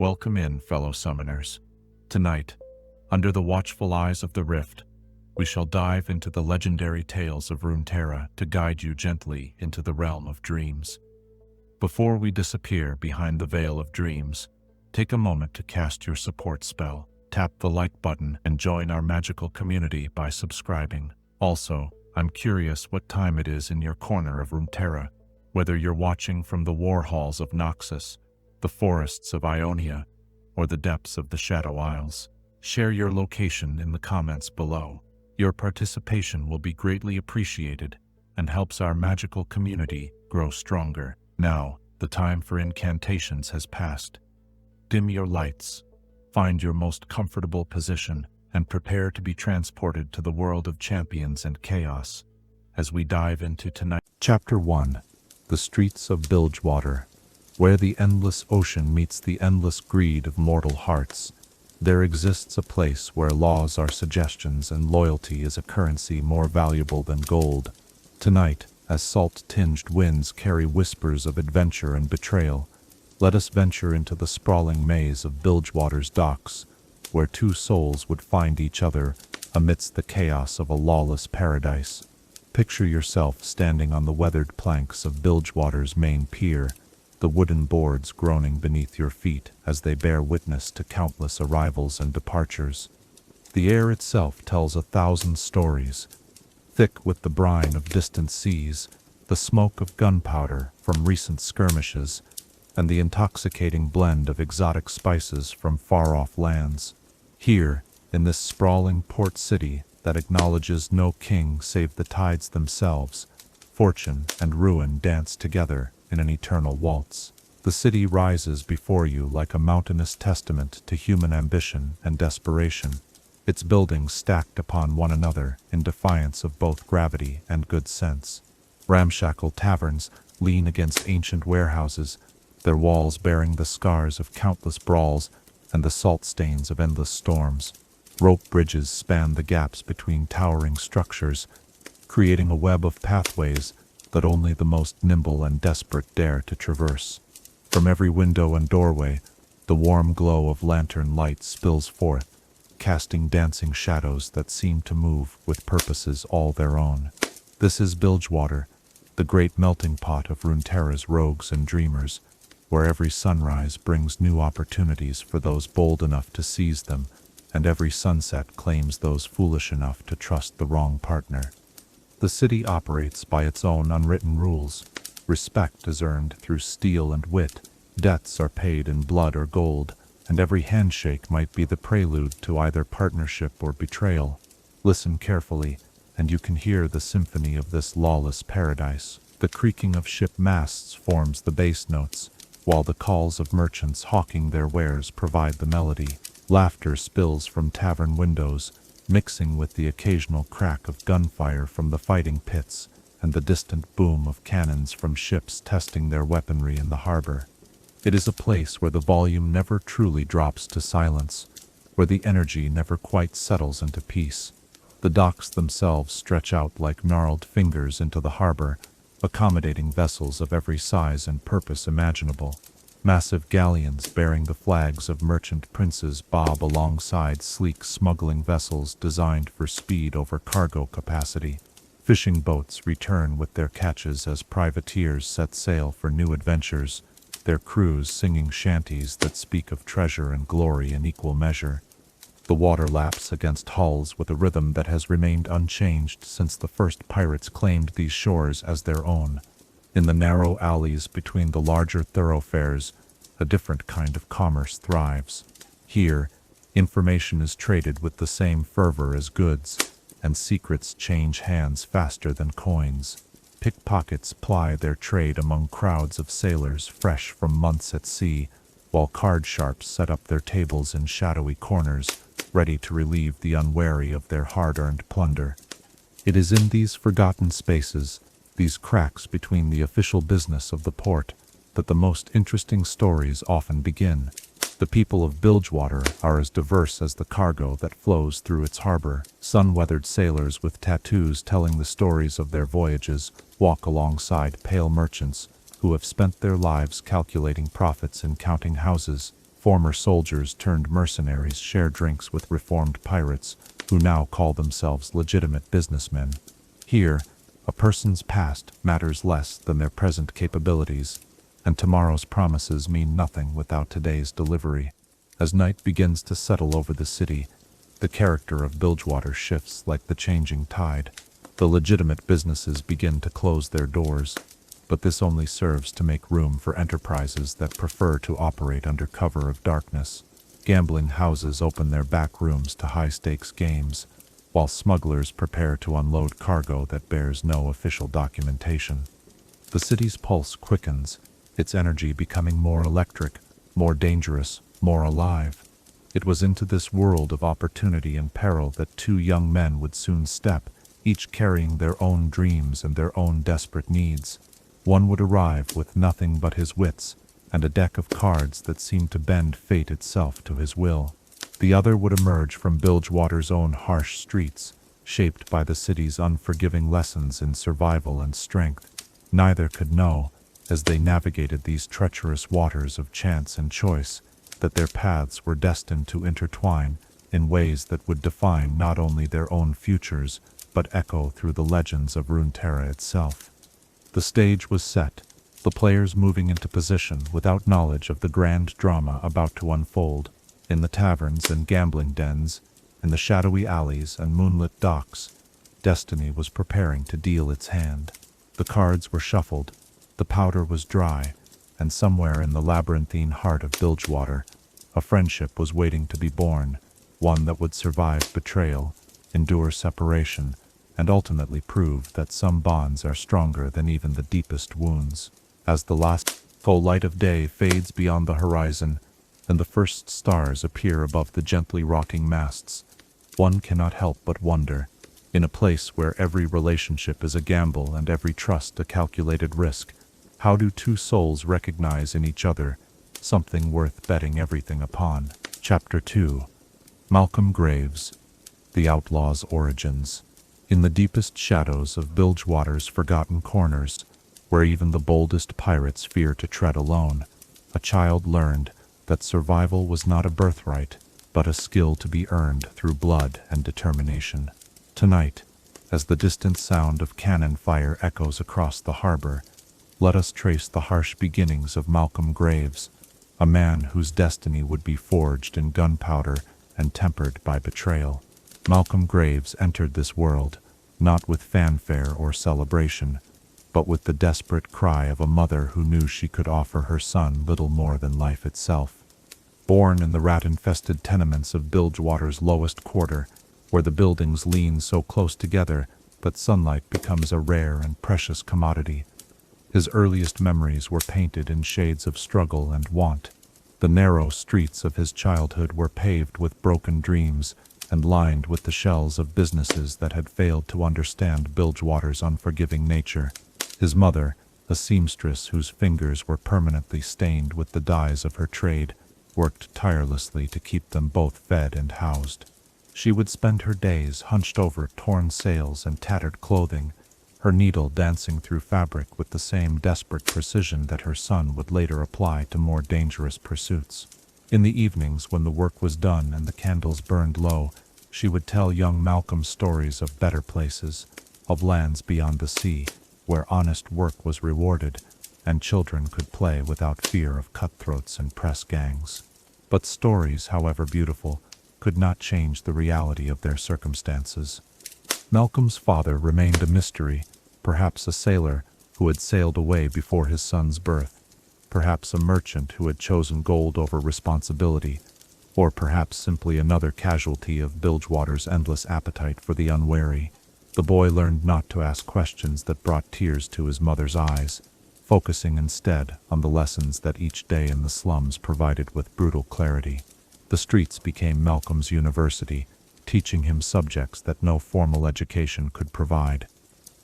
Welcome in, fellow summoners. Tonight, under the watchful eyes of the Rift, we shall dive into the legendary tales of Runeterra to guide you gently into the realm of dreams. Before we disappear behind the veil of dreams, take a moment to cast your support spell, tap the like button, and join our magical community by subscribing. Also, I'm curious what time it is in your corner of Runeterra, whether you're watching from the war halls of Noxus, the forests of Ionia, or the depths of the Shadow Isles. Share your location in the comments below. Your participation will be greatly appreciated and helps our magical community grow stronger. Now, the time for incantations has passed. Dim your lights, find your most comfortable position, and prepare to be transported to the world of champions and chaos as we dive into tonight. Chapter 1. The Streets of Bilgewater. Where the endless ocean meets the endless greed of mortal hearts, there exists a place where laws are suggestions and loyalty is a currency more valuable than gold. Tonight, as salt-tinged winds carry whispers of adventure and betrayal, let us venture into the sprawling maze of Bilgewater's docks, where two souls would find each other amidst the chaos of a lawless paradise. Picture yourself standing on the weathered planks of Bilgewater's main pier, the wooden boards groaning beneath your feet as they bear witness to countless arrivals and departures. The air itself tells 1,000 stories, thick with the brine of distant seas, the smoke of gunpowder from recent skirmishes, and the intoxicating blend of exotic spices from far-off lands. Here, in this sprawling port city that acknowledges no king save the tides themselves, fortune and ruin dance together in an eternal waltz. The city rises before you like a mountainous testament to human ambition and desperation, its buildings stacked upon one another in defiance of both gravity and good sense. Ramshackle taverns lean against ancient warehouses, their walls bearing the scars of countless brawls and the salt stains of endless storms. Rope bridges span the gaps between towering structures, creating a web of pathways that only the most nimble and desperate dare to traverse. From every window and doorway, the warm glow of lantern light spills forth, casting dancing shadows that seem to move with purposes all their own. This is Bilgewater, the great melting pot of Runeterra's rogues and dreamers, where every sunrise brings new opportunities for those bold enough to seize them, and every sunset claims those foolish enough to trust the wrong partner. The city operates by its own unwritten rules. Respect is earned through steel and wit, debts are paid in blood or gold, and every handshake might be the prelude to either partnership or betrayal. Listen carefully, and you can hear the symphony of this lawless paradise. The creaking of ship masts forms the bass notes, while the calls of merchants hawking their wares provide the melody. Laughter spills from tavern windows, mixing with the occasional crack of gunfire from the fighting pits and the distant boom of cannons from ships testing their weaponry in the harbor. It is a place where the volume never truly drops to silence, where the energy never quite settles into peace. The docks themselves stretch out like gnarled fingers into the harbor, accommodating vessels of every size and purpose imaginable. Massive galleons bearing the flags of merchant princes bob alongside sleek smuggling vessels designed for speed over cargo capacity. Fishing boats return with their catches as privateers set sail for new adventures, their crews singing shanties that speak of treasure and glory in equal measure. The water laps against hulls with a rhythm that has remained unchanged since the first pirates claimed these shores as their own. In the narrow alleys between the larger thoroughfares, a different kind of commerce thrives. Here, information is traded with the same fervor as goods, and secrets change hands faster than coins. Pickpockets ply their trade among crowds of sailors fresh from months at sea, while card sharps set up their tables in shadowy corners, ready to relieve the unwary of their hard-earned plunder. It is in these forgotten spaces, these cracks between the official business of the port, that the most interesting stories often begin. The people of Bilgewater are as diverse as the cargo that flows through its harbor. Sun-weathered sailors with tattoos telling the stories of their voyages walk alongside pale merchants who have spent their lives calculating profits and counting houses. Former soldiers turned mercenaries share drinks with reformed pirates who now call themselves legitimate businessmen. Here, a person's past matters less than their present capabilities, and tomorrow's promises mean nothing without today's delivery. As night begins to settle over the city, the character of Bilgewater shifts like the changing tide. The legitimate businesses begin to close their doors, but this only serves to make room for enterprises that prefer to operate under cover of darkness. Gambling houses open their back rooms to high-stakes games, while smugglers prepare to unload cargo that bears no official documentation. The city's pulse quickens, its energy becoming more electric, more dangerous, more alive. It was into this world of opportunity and peril that two young men would soon step, each carrying their own dreams and their own desperate needs. One would arrive with nothing but his wits and a deck of cards that seemed to bend fate itself to his will. The other would emerge from Bilgewater's own harsh streets, shaped by the city's unforgiving lessons in survival and strength. Neither could know, as they navigated these treacherous waters of chance and choice, that their paths were destined to intertwine in ways that would define not only their own futures, but echo through the legends of Runeterra itself. The stage was set, the players moving into position without knowledge of the grand drama about to unfold. In the taverns and gambling dens, in the shadowy alleys and moonlit docks, destiny was preparing to deal its hand. The cards were shuffled, the powder was dry, and somewhere in the labyrinthine heart of Bilgewater, a friendship was waiting to be born, one that would survive betrayal, endure separation, and ultimately prove that some bonds are stronger than even the deepest wounds. As the last full light of day fades beyond the horizon, and the first stars appear above the gently rocking masts, one cannot help but wonder, in a place where every relationship is a gamble and every trust a calculated risk, how do two souls recognize in each other something worth betting everything upon? Chapter 2. Malcolm Graves, The Outlaw's Origins. In the deepest shadows of Bilgewater's forgotten corners, where even the boldest pirates fear to tread alone, a child learned that survival was not a birthright, but a skill to be earned through blood and determination. Tonight, as the distant sound of cannon fire echoes across the harbor, let us trace the harsh beginnings of Malcolm Graves, a man whose destiny would be forged in gunpowder and tempered by betrayal. Malcolm Graves entered this world, not with fanfare or celebration, but with the desperate cry of a mother who knew she could offer her son little more than life itself. Born in the rat-infested tenements of Bilgewater's lowest quarter, where the buildings lean so close together that sunlight becomes a rare and precious commodity, his earliest memories were painted in shades of struggle and want. The narrow streets of his childhood were paved with broken dreams and lined with the shells of businesses that had failed to understand Bilgewater's unforgiving nature. His mother, a seamstress whose fingers were permanently stained with the dyes of her trade, worked tirelessly to keep them both fed and housed. She would spend her days hunched over torn sails and tattered clothing, her needle dancing through fabric with the same desperate precision that her son would later apply to more dangerous pursuits. In the evenings, when the work was done and the candles burned low, she would tell young Malcolm stories of better places, of lands beyond the sea, where honest work was rewarded, and children could play without fear of cutthroats and press gangs. But stories, however beautiful, could not change the reality of their circumstances. Malcolm's father remained a mystery, perhaps a sailor who had sailed away before his son's birth, perhaps a merchant who had chosen gold over responsibility, or perhaps simply another casualty of Bilgewater's endless appetite for the unwary. The boy learned not to ask questions that brought tears to his mother's eyes, focusing instead on the lessons that each day in the slums provided with brutal clarity. The streets became Malcolm's university, teaching him subjects that no formal education could provide.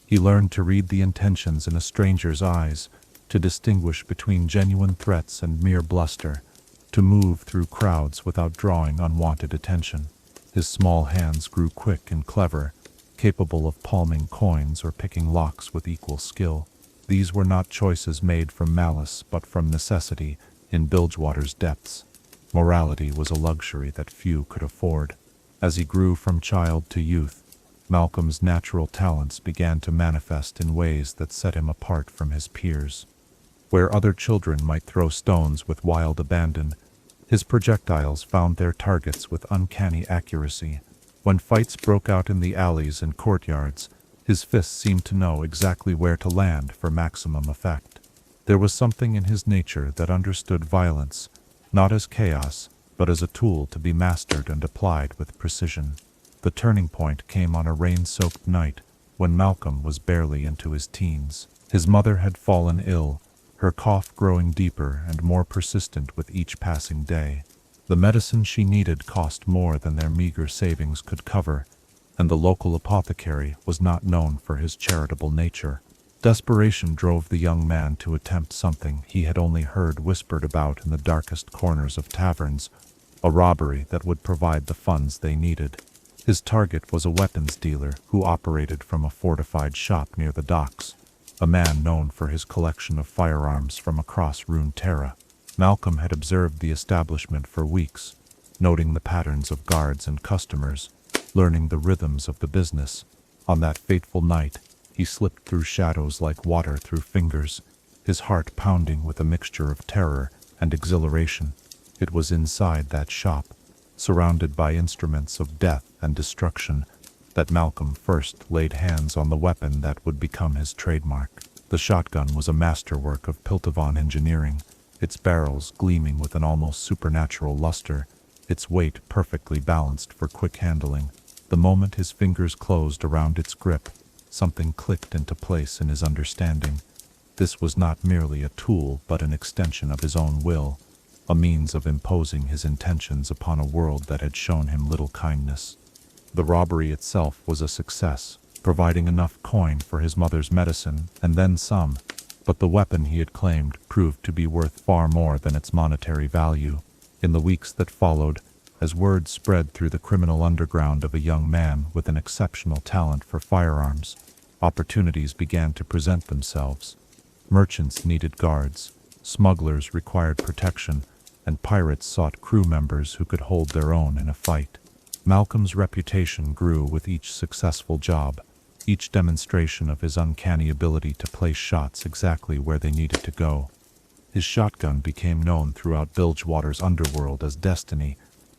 He learned to read the intentions in a stranger's eyes, to distinguish between genuine threats and mere bluster, to move through crowds without drawing unwanted attention. His small hands grew quick and clever, capable of palming coins or picking locks with equal skill. These were not choices made from malice but from necessity in Bilgewater's depths. Morality was a luxury that few could afford. As he grew from child to youth, Malcolm's natural talents began to manifest in ways that set him apart from his peers. Where other children might throw stones with wild abandon, his projectiles found their targets with uncanny accuracy. When fights broke out in the alleys and courtyards, his fists seemed to know exactly where to land for maximum effect. There was something in his nature that understood violence, not as chaos, but as a tool to be mastered and applied with precision. The turning point came on a rain-soaked night when Malcolm was barely into his teens. His mother had fallen ill, her cough growing deeper and more persistent with each passing day. The medicine she needed cost more than their meager savings could cover, and the local apothecary was not known for his charitable nature. Desperation drove the young man to attempt something he had only heard whispered about in the darkest corners of taverns, a robbery that would provide the funds they needed. His target was a weapons dealer who operated from a fortified shop near the docks, a man known for his collection of firearms from across Runeterra. Malcolm had observed the establishment for weeks, noting the patterns of guards and customers, learning the rhythms of the business. On that fateful night, he slipped through shadows like water through fingers, his heart pounding with a mixture of terror and exhilaration. It was inside that shop, surrounded by instruments of death and destruction, that Malcolm first laid hands on the weapon that would become his trademark. The shotgun was a masterwork of Piltovan engineering, its barrels gleaming with an almost supernatural luster, its weight perfectly balanced for quick handling. The moment his fingers closed around its grip, something clicked into place in his understanding. This was not merely a tool but an extension of his own will, a means of imposing his intentions upon a world that had shown him little kindness. The robbery itself was a success, providing enough coin for his mother's medicine and then some, but the weapon he had claimed proved to be worth far more than its monetary value. In the weeks that followed, as word spread through the criminal underground of a young man with an exceptional talent for firearms, opportunities began to present themselves. Merchants needed guards, smugglers required protection, and pirates sought crew members who could hold their own in a fight. Malcolm's reputation grew with each successful job, each demonstration of his uncanny ability to place shots exactly where they needed to go. His shotgun became known throughout Bilgewater's underworld as Destiny,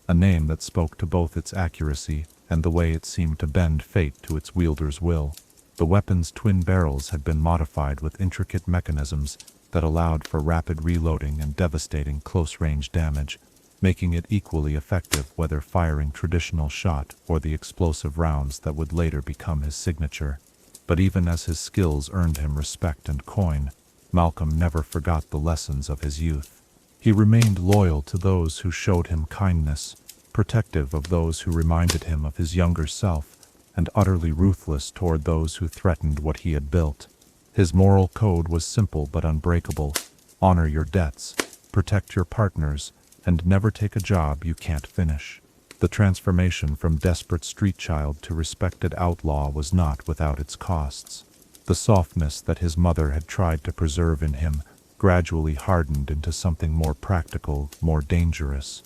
a name that spoke to both its accuracy and the way it seemed to bend fate to its wielder's will. The weapon's twin barrels had been modified with intricate mechanisms that allowed for rapid reloading and devastating close-range damage, making it equally effective whether firing traditional shot or the explosive rounds that would later become his signature. But even as his skills earned him respect and coin, Malcolm never forgot the lessons of his youth. He remained loyal to those who showed him kindness, protective of those who reminded him of his younger self, and utterly ruthless toward those who threatened what he had built. His moral code was simple but unbreakable: honor your debts, protect your partners, and never take a job you can't finish. The transformation from desperate street child to respected outlaw was not without its costs. The softness that his mother had tried to preserve in him gradually hardened into something more practical, more dangerous.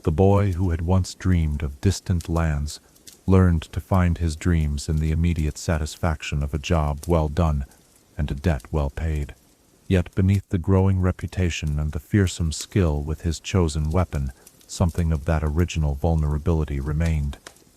The boy who had once dreamed of distant lands learned to find his dreams in the immediate satisfaction of a job well done and a debt well paid. Yet beneath the growing reputation and the fearsome skill with his chosen weapon, something of that original vulnerability remained,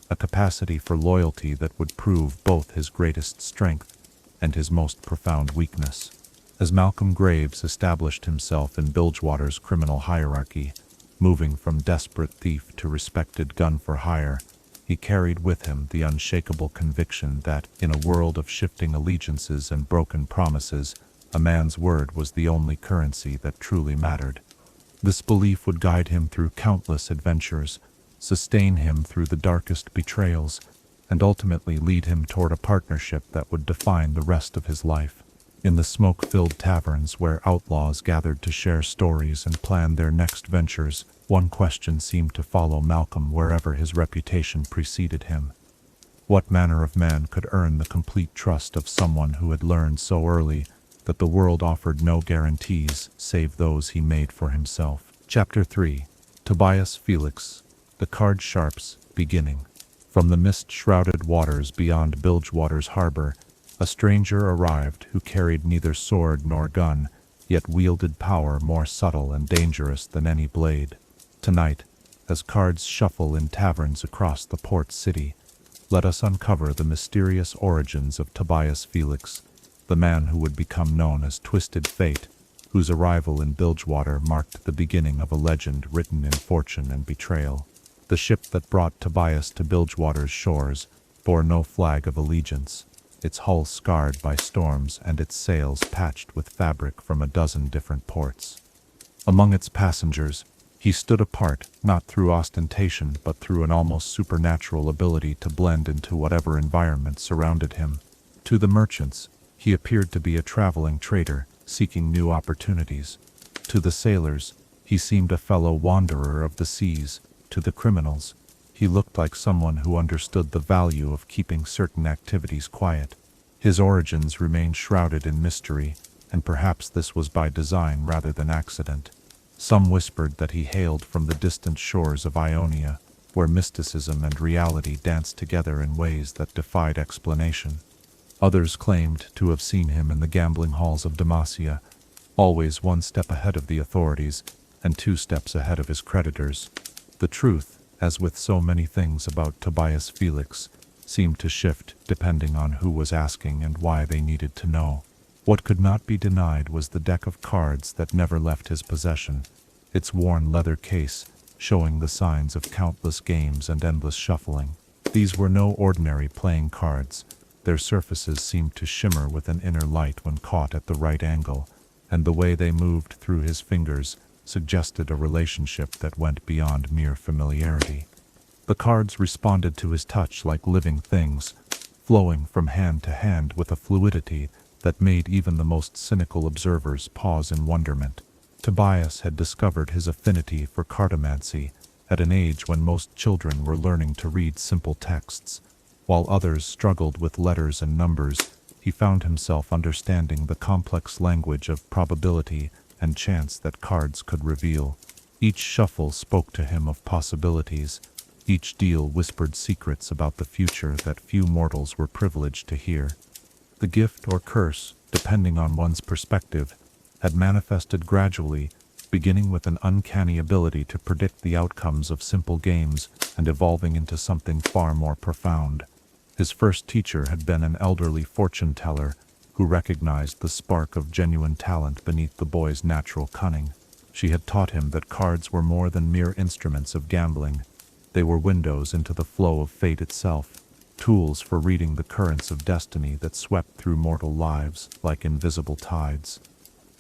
a capacity for loyalty that would prove both his greatest strength and his most profound weakness. As Malcolm Graves established himself in Bilgewater's criminal hierarchy, moving from desperate thief to respected gun-for-hire, he carried with him the unshakable conviction that, in a world of shifting allegiances and broken promises, a man's word was the only currency that truly mattered. This belief would guide him through countless adventures, sustain him through the darkest betrayals, and ultimately lead him toward a partnership that would define the rest of his life. In the smoke-filled taverns where outlaws gathered to share stories and plan their next ventures, one question seemed to follow Malcolm wherever his reputation preceded him. What manner of man could earn the complete trust of someone who had learned so early that the world offered no guarantees save those he made for himself? Chapter 3. Tobias Felix, the card sharps, beginning. From the mist-shrouded waters beyond Bilgewater's harbor, a stranger arrived who carried neither sword nor gun, yet wielded power more subtle and dangerous than any blade. Tonight, as cards shuffle in taverns across the port city, let us uncover the mysterious origins of Tobias Felix, the man who would become known as Twisted Fate, whose arrival in Bilgewater marked the beginning of a legend written in fortune and betrayal. The ship that brought Tobias to Bilgewater's shores bore no flag of allegiance, its hull scarred by storms and its sails patched with fabric from a dozen different ports. Among its passengers, he stood apart, not through ostentation but through an almost supernatural ability to blend into whatever environment surrounded him. To the merchants, he appeared to be a traveling trader, seeking new opportunities. To the sailors, he seemed a fellow wanderer of the seas. To the criminals, he looked like someone who understood the value of keeping certain activities quiet. His origins remained shrouded in mystery, and perhaps this was by design rather than accident. Some whispered that he hailed from the distant shores of Ionia, where mysticism and reality danced together in ways that defied explanation. Others claimed to have seen him in the gambling halls of Demacia, always one step ahead of the authorities and 2 steps ahead of his creditors. The truth, as with so many things about Tobias Felix, seemed to shift depending on who was asking and why they needed to know. What could not be denied was the deck of cards that never left his possession, its worn leather case showing the signs of countless games and endless shuffling. These were no ordinary playing cards. Their surfaces seemed to shimmer with an inner light when caught at the right angle, and the way they moved through his fingers suggested a relationship that went beyond mere familiarity. The cards responded to his touch like living things, flowing from hand to hand with a fluidity that made even the most cynical observers pause in wonderment. Tobias had discovered his affinity for cartomancy at an age when most children were learning to read simple texts. While others struggled with letters and numbers, he found himself understanding the complex language of probability and chance that cards could reveal. Each shuffle spoke to him of possibilities. Each deal whispered secrets about the future that few mortals were privileged to hear. The gift or curse, depending on one's perspective, had manifested gradually, beginning with an uncanny ability to predict the outcomes of simple games and evolving into something far more profound. His first teacher had been an elderly fortune-teller who recognized the spark of genuine talent beneath the boy's natural cunning. She had taught him that cards were more than mere instruments of gambling. They were windows into the flow of fate itself, tools for reading the currents of destiny that swept through mortal lives like invisible tides.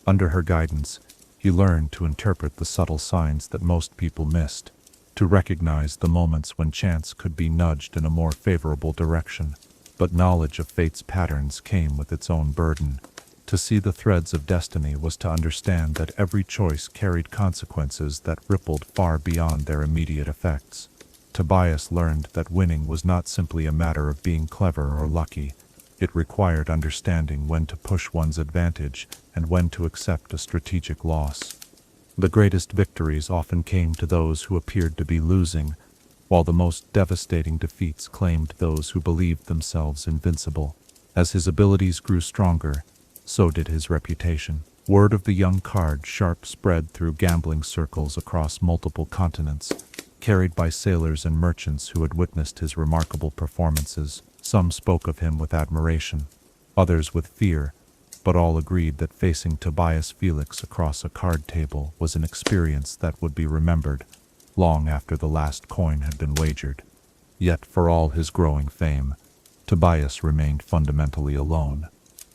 Under her guidance, he learned to interpret the subtle signs that most people missed, to recognize the moments when chance could be nudged in a more favorable direction. But knowledge of fate's patterns came with its own burden. To see the threads of destiny was to understand that every choice carried consequences that rippled far beyond their immediate effects. Tobias learned that winning was not simply a matter of being clever or lucky. It required understanding when to push one's advantage and when to accept a strategic loss. The greatest victories often came to those who appeared to be losing, while the most devastating defeats claimed those who believed themselves invincible. As his abilities grew stronger, so did his reputation. Word of the young card sharp spread through gambling circles across multiple continents, carried by sailors and merchants who had witnessed his remarkable performances. Some spoke of him with admiration, others with fear, but all agreed that facing Tobias Felix across a card table was an experience that would be remembered long after the last coin had been wagered. Yet for all his growing fame, Tobias remained fundamentally alone.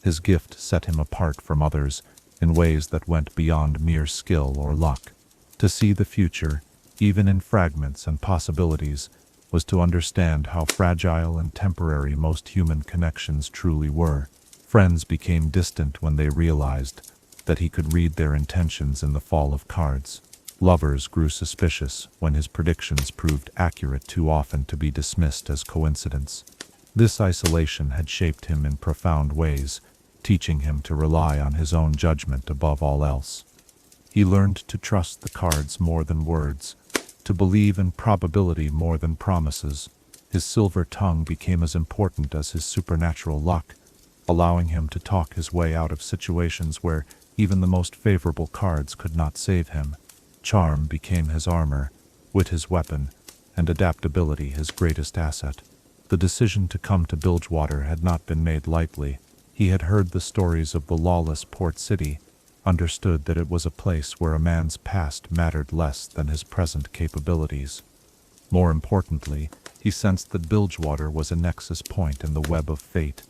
His gift set him apart from others in ways that went beyond mere skill or luck. To see the future, even in fragments and possibilities, was to understand how fragile and temporary most human connections truly were. Friends became distant when they realized that he could read their intentions in the fall of cards. Lovers grew suspicious when his predictions proved accurate too often to be dismissed as coincidence. This isolation had shaped him in profound ways, teaching him to rely on his own judgment above all else. He learned to trust the cards more than words, to believe in probability more than promises. His silver tongue became as important as his supernatural luck, allowing him to talk his way out of situations where even the most favorable cards could not save him. Charm became his armor, wit his weapon, and adaptability his greatest asset. The decision to come to Bilgewater had not been made lightly. He had heard the stories of the lawless port city, understood that it was a place where a man's past mattered less than his present capabilities. More importantly, he sensed that Bilgewater was a nexus point in the web of fate,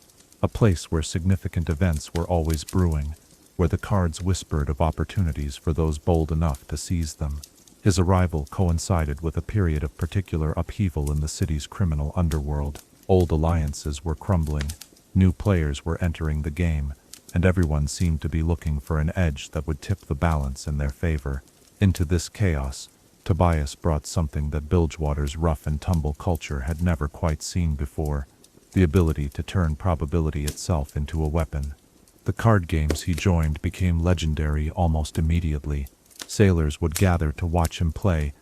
a place where significant events were always brewing, where the cards whispered of opportunities for those bold enough to seize them. His arrival coincided with a period of particular upheaval in the city's criminal underworld. Old alliances were crumbling, new players were entering the game, and everyone seemed to be looking for an edge that would tip the balance in their favor. Into this chaos, Tobias brought something that Bilgewater's rough-and-tumble culture had never quite seen before: the ability to turn probability itself into a weapon. The card games he joined became legendary almost immediately. Sailors would gather to watch him play,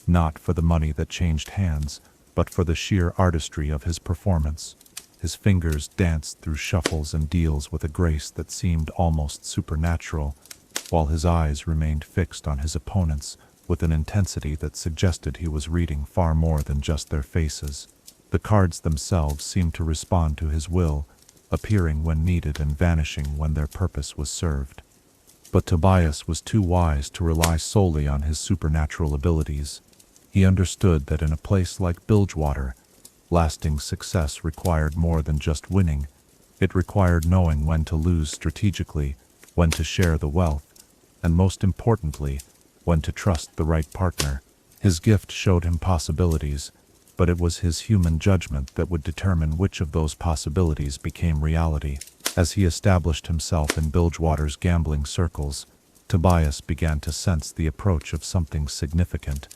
not for the money that changed hands, but for the sheer artistry of his performance. His fingers danced through shuffles and deals with a grace that seemed almost supernatural, while his eyes remained fixed on his opponents with an intensity that suggested he was reading far more than just their faces. The cards themselves seemed to respond to his will, appearing when needed and vanishing when their purpose was served. But Tobias was too wise to rely solely on his supernatural abilities. He understood that in a place like Bilgewater, lasting success required more than just winning. It required knowing when to lose strategically, when to share the wealth, and most importantly, when to trust the right partner. His gift showed him possibilities, but it was his human judgment that would determine which of those possibilities became reality. As he established himself in Bilgewater's gambling circles, Tobias began to sense the approach of something significant,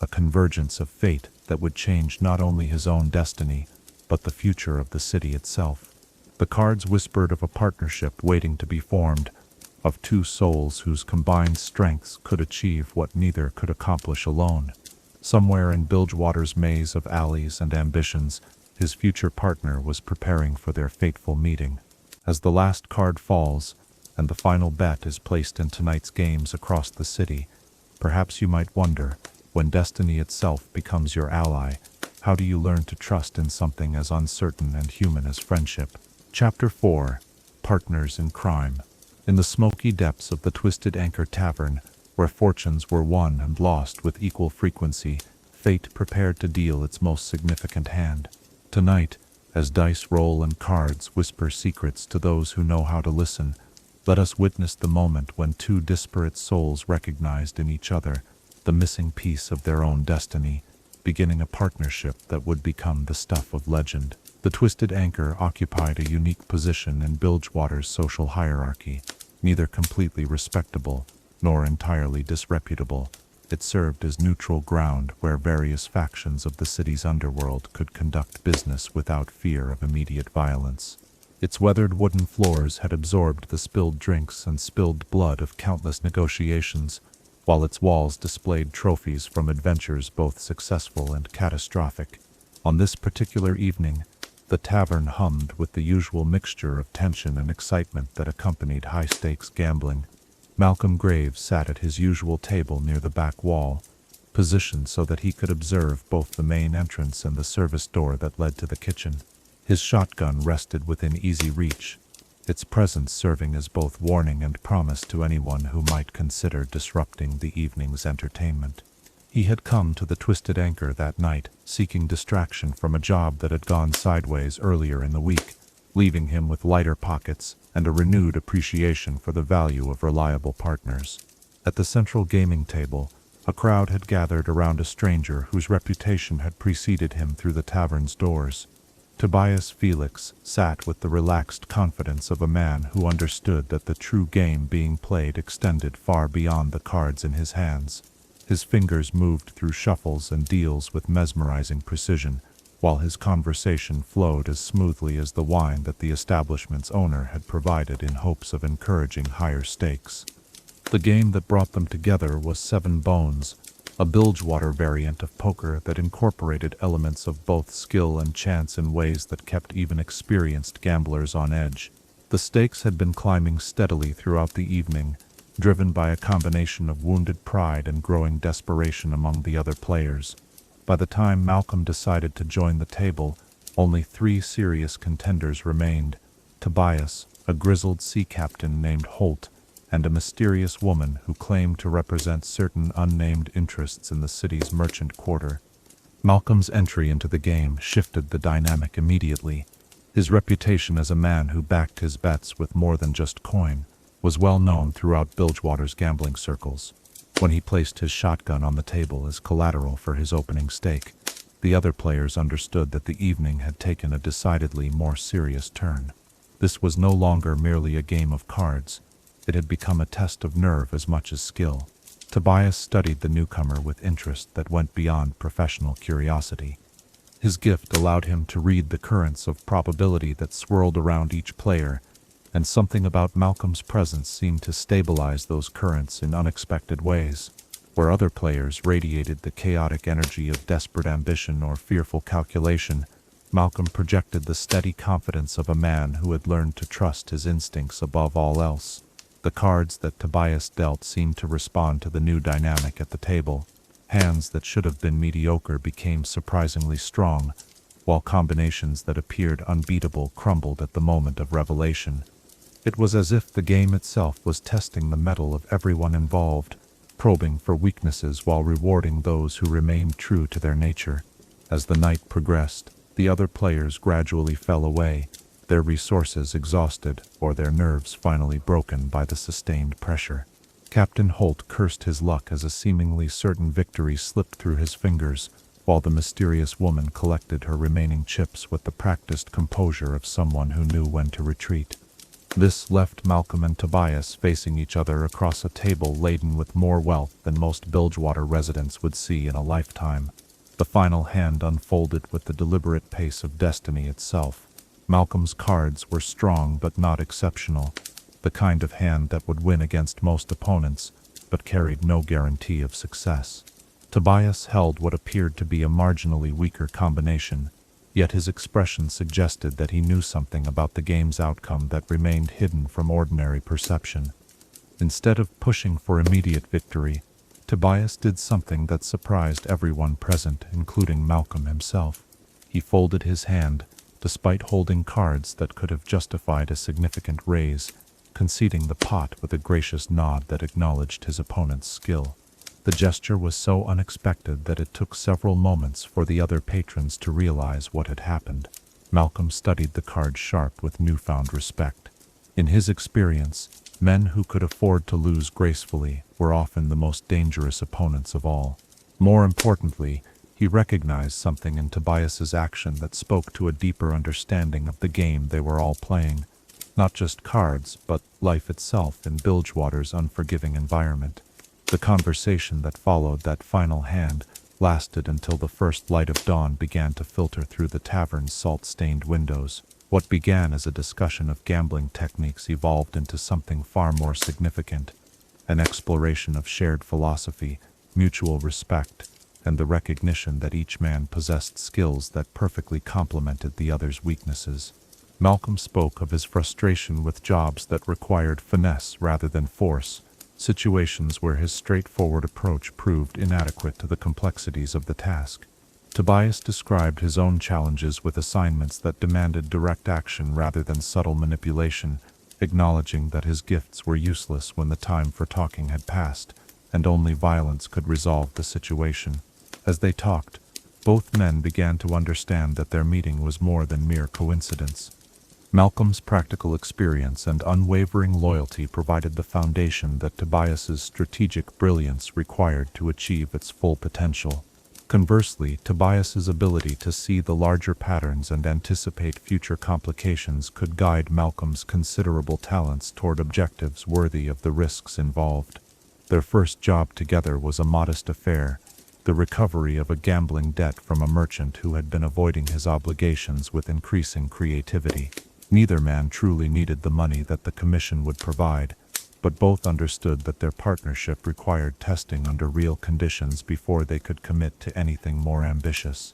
a convergence of fate that would change not only his own destiny, but the future of the city itself. The cards whispered of a partnership waiting to be formed, of two souls whose combined strengths could achieve what neither could accomplish alone. Somewhere in Bilgewater's maze of alleys and ambitions, his future partner was preparing for their fateful meeting. As the last card falls, and the final bet is placed in tonight's games across the city, perhaps you might wonder, when destiny itself becomes your ally, how do you learn to trust in something as uncertain and human as friendship? Chapter 4. Partners in Crime. In the smoky depths of the Twisted Anchor Tavern, where fortunes were won and lost with equal frequency, fate prepared to deal its most significant hand. Tonight, as dice roll and cards whisper secrets to those who know how to listen, let us witness the moment when two disparate souls recognized in each other the missing piece of their own destiny, beginning a partnership that would become the stuff of legend. The Twisted Anchor occupied a unique position in Bilgewater's social hierarchy, neither completely respectable nor entirely disreputable. It served as neutral ground where various factions of the city's underworld could conduct business without fear of immediate violence. Its weathered wooden floors had absorbed the spilled drinks and spilled blood of countless negotiations, while its walls displayed trophies from adventures both successful and catastrophic. On this particular evening, the tavern hummed with the usual mixture of tension and excitement that accompanied high-stakes gambling. Malcolm Graves sat at his usual table near the back wall, positioned so that he could observe both the main entrance and the service door that led to the kitchen. His shotgun rested within easy reach, its presence serving as both warning and promise to anyone who might consider disrupting the evening's entertainment. He had come to the Twisted Anchor that night, seeking distraction from a job that had gone sideways earlier in the week, leaving him with lighter pockets and a renewed appreciation for the value of reliable partners. At the central gaming table, a crowd had gathered around a stranger whose reputation had preceded him through the tavern's doors. Tobias Felix sat with the relaxed confidence of a man who understood that the true game being played extended far beyond the cards in his hands. His fingers moved through shuffles and deals with mesmerizing precision, while his conversation flowed as smoothly as the wine that the establishment's owner had provided in hopes of encouraging higher stakes. The game that brought them together was 7 Bones, a Bilgewater variant of poker that incorporated elements of both skill and chance in ways that kept even experienced gamblers on edge. The stakes had been climbing steadily throughout the evening, driven by a combination of wounded pride and growing desperation among the other players. By the time Malcolm decided to join the table, only 3 serious contenders remained: Tobias, a grizzled sea captain named Holt, and a mysterious woman who claimed to represent certain unnamed interests in the city's merchant quarter. Malcolm's entry into the game shifted the dynamic immediately. His reputation as a man who backed his bets with more than just coin was well known throughout Bilgewater's gambling circles. When he placed his shotgun on the table as collateral for his opening stake, the other players understood that the evening had taken a decidedly more serious turn. This was no longer merely a game of cards. It had become a test of nerve as much as skill. Tobias studied the newcomer with interest that went beyond professional curiosity. His gift allowed him to read the currents of probability that swirled around each player, and something about Malcolm's presence seemed to stabilize those currents in unexpected ways. Where other players radiated the chaotic energy of desperate ambition or fearful calculation, Malcolm projected the steady confidence of a man who had learned to trust his instincts above all else. The cards that Tobias dealt seemed to respond to the new dynamic at the table. Hands that should have been mediocre became surprisingly strong, while combinations that appeared unbeatable crumbled at the moment of revelation. It was as if the game itself was testing the mettle of everyone involved, probing for weaknesses while rewarding those who remained true to their nature. As the night progressed, the other players gradually fell away, their resources exhausted or their nerves finally broken by the sustained pressure. Captain Holt cursed his luck as a seemingly certain victory slipped through his fingers, while the mysterious woman collected her remaining chips with the practiced composure of someone who knew when to retreat. This left Malcolm and Tobias facing each other across a table laden with more wealth than most Bilgewater residents would see in a lifetime. The final hand unfolded with the deliberate pace of destiny itself. Malcolm's cards were strong but not exceptional, the kind of hand that would win against most opponents, but carried no guarantee of success. Tobias held what appeared to be a marginally weaker combination, yet his expression suggested that he knew something about the game's outcome that remained hidden from ordinary perception. Instead of pushing for immediate victory, Tobias did something that surprised everyone present, including Malcolm himself. He folded his hand, despite holding cards that could have justified a significant raise, conceding the pot with a gracious nod that acknowledged his opponent's skill. The gesture was so unexpected that it took several moments for the other patrons to realize what had happened. Malcolm studied the card sharp with newfound respect. In his experience, men who could afford to lose gracefully were often the most dangerous opponents of all. More importantly, he recognized something in Tobias's action that spoke to a deeper understanding of the game they were all playing. Not just cards, but life itself in Bilgewater's unforgiving environment. The conversation that followed that final hand lasted until the first light of dawn began to filter through the tavern's salt-stained windows. What began as a discussion of gambling techniques evolved into something far more significant, an exploration of shared philosophy, mutual respect, and the recognition that each man possessed skills that perfectly complemented the other's weaknesses. Malcolm spoke of his frustration with jobs that required finesse rather than force, situations where his straightforward approach proved inadequate to the complexities of the task. Tobias described his own challenges with assignments that demanded direct action rather than subtle manipulation, acknowledging that his gifts were useless when the time for talking had passed, and only violence could resolve the situation. As they talked, both men began to understand that their meeting was more than mere coincidence. Malcolm's practical experience and unwavering loyalty provided the foundation that Tobias's strategic brilliance required to achieve its full potential. Conversely, Tobias's ability to see the larger patterns and anticipate future complications could guide Malcolm's considerable talents toward objectives worthy of the risks involved. Their first job together was a modest affair, the recovery of a gambling debt from a merchant who had been avoiding his obligations with increasing creativity. Neither man truly needed the money that the commission would provide, but both understood that their partnership required testing under real conditions before they could commit to anything more ambitious.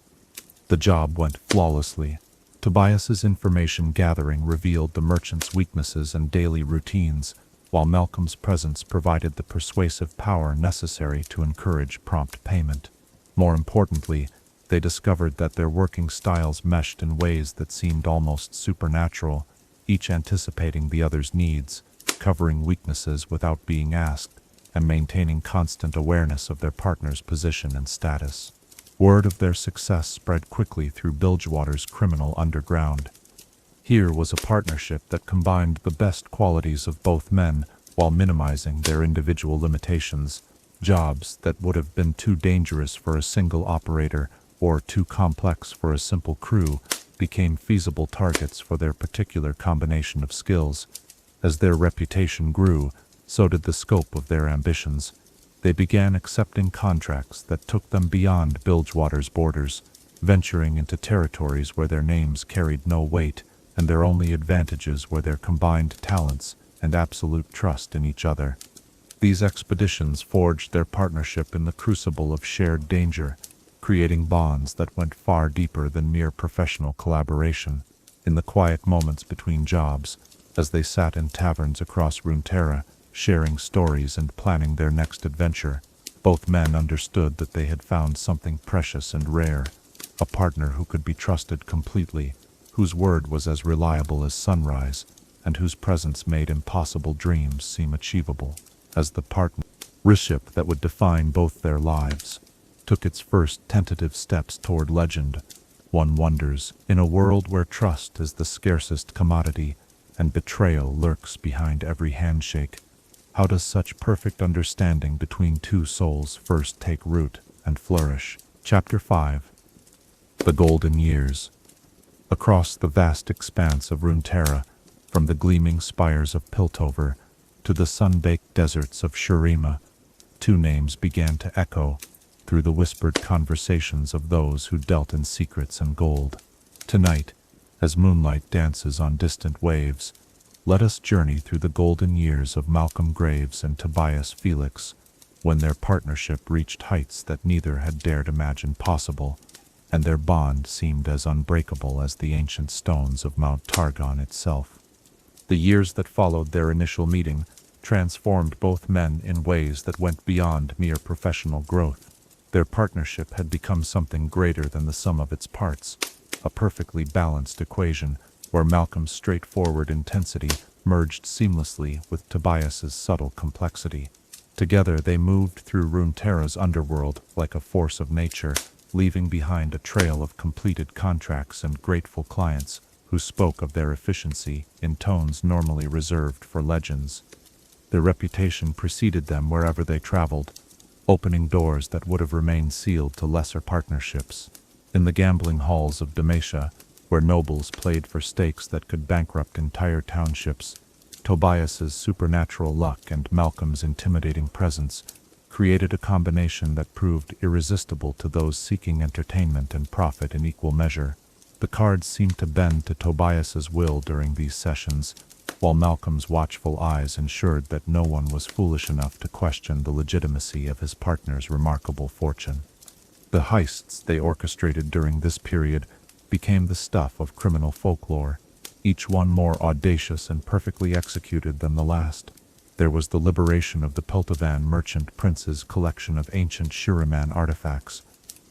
The job went flawlessly. Tobias's information gathering revealed the merchant's weaknesses and daily routines, while Malcolm's presence provided the persuasive power necessary to encourage prompt payment. More importantly, they discovered that their working styles meshed in ways that seemed almost supernatural, each anticipating the other's needs, covering weaknesses without being asked, and maintaining constant awareness of their partner's position and status. Word of their success spread quickly through Bilgewater's criminal underground. Here was a partnership that combined the best qualities of both men while minimizing their individual limitations. Jobs that would have been too dangerous for a single operator or too complex for a simple crew became feasible targets for their particular combination of skills. As their reputation grew, so did the scope of their ambitions. They began accepting contracts that took them beyond Bilgewater's borders, venturing into territories where their names carried no weight, and their only advantages were their combined talents and absolute trust in each other. These expeditions forged their partnership in the crucible of shared danger, creating bonds that went far deeper than mere professional collaboration. In the quiet moments between jobs, as they sat in taverns across Runeterra, sharing stories and planning their next adventure, both men understood that they had found something precious and rare, a partner who could be trusted completely, whose word was as reliable as sunrise, and whose presence made impossible dreams seem achievable. As the partnership that would define both their lives took its first tentative steps toward legend, one wonders, in a world where trust is the scarcest commodity and betrayal lurks behind every handshake, how does such perfect understanding between two souls first take root and flourish? Chapter 5. The Golden Years. Across the vast expanse of Runeterra, from the gleaming spires of Piltover to the sun-baked deserts of Shurima, two names began to echo through the whispered conversations of those who dealt in secrets and gold. Tonight, as moonlight dances on distant waves, let us journey through the golden years of Malcolm Graves and Tobias Felix, when their partnership reached heights that neither had dared imagine possible, and their bond seemed as unbreakable as the ancient stones of Mount Targon itself. The years that followed their initial meeting transformed both men in ways that went beyond mere professional growth. Their partnership had become something greater than the sum of its parts, a perfectly balanced equation where Malcolm's straightforward intensity merged seamlessly with Tobias's subtle complexity. Together they moved through Runeterra's underworld like a force of nature, leaving behind a trail of completed contracts and grateful clients who spoke of their efficiency in tones normally reserved for legends. Their reputation preceded them wherever they traveled, opening doors that would have remained sealed to lesser partnerships. In the gambling halls of Dalmatia, where nobles played for stakes that could bankrupt entire townships, Tobias's supernatural luck and Malcolm's intimidating presence created a combination that proved irresistible to those seeking entertainment and profit in equal measure. The cards seemed to bend to Tobias's will during these sessions, while Malcolm's watchful eyes ensured that no one was foolish enough to question the legitimacy of his partner's remarkable fortune. The heists they orchestrated during this period became the stuff of criminal folklore, each one more audacious and perfectly executed than the last. There was the liberation of the Piltovan merchant prince's collection of ancient Shuriman artifacts,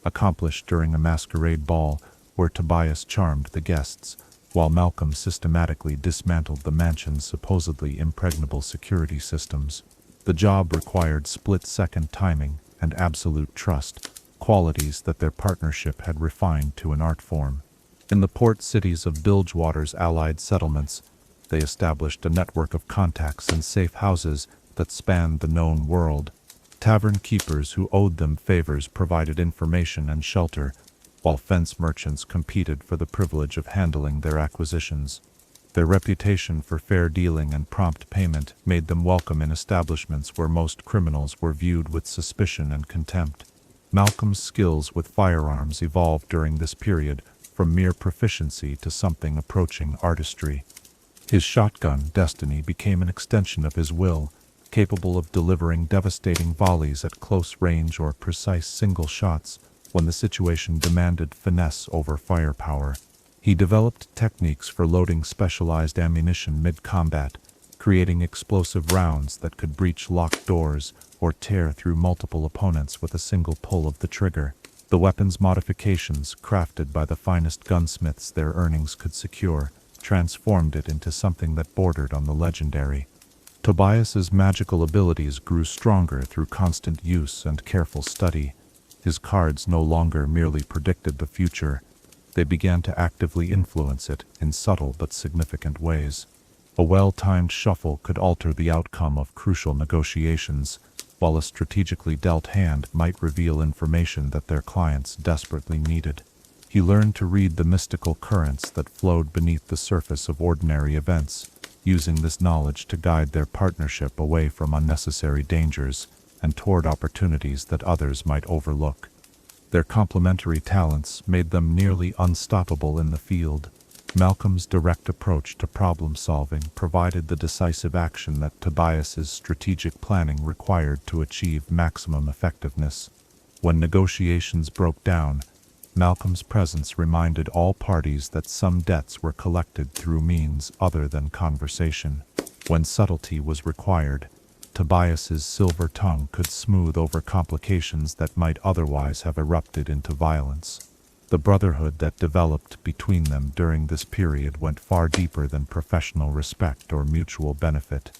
accomplished during a masquerade ball where Tobias charmed the guests, while Malcolm systematically dismantled the mansion's supposedly impregnable security systems. The job required split-second timing and absolute trust, qualities that their partnership had refined to an art form. In the port cities of Bilgewater's allied settlements, they established a network of contacts and safe houses that spanned the known world. Tavern keepers who owed them favors provided information and shelter, while fence merchants competed for the privilege of handling their acquisitions. Their reputation for fair dealing and prompt payment made them welcome in establishments where most criminals were viewed with suspicion and contempt. Malcolm's skills with firearms evolved during this period, from mere proficiency to something approaching artistry. His shotgun destiny became an extension of his will, capable of delivering devastating volleys at close range or precise single shots when the situation demanded finesse over firepower. He developed techniques for loading specialized ammunition mid-combat, creating explosive rounds that could breach locked doors or tear through multiple opponents with a single pull of the trigger. The weapons modifications, crafted by the finest gunsmiths their earnings could secure, transformed it into something that bordered on the legendary. Tobias's magical abilities grew stronger through constant use and careful study. His cards no longer merely predicted the future, they began to actively influence it in subtle but significant ways. A well-timed shuffle could alter the outcome of crucial negotiations, while a strategically dealt hand might reveal information that their clients desperately needed. He learned to read the mystical currents that flowed beneath the surface of ordinary events, using this knowledge to guide their partnership away from unnecessary dangers and toward opportunities that others might overlook. Their complementary talents made them nearly unstoppable in the field. Malcolm's direct approach to problem-solving provided the decisive action that Tobias's strategic planning required to achieve maximum effectiveness. When negotiations broke down, Malcolm's presence reminded all parties that some debts were collected through means other than conversation. When subtlety was required, Tobias's silver tongue could smooth over complications that might otherwise have erupted into violence. The brotherhood that developed between them during this period went far deeper than professional respect or mutual benefit.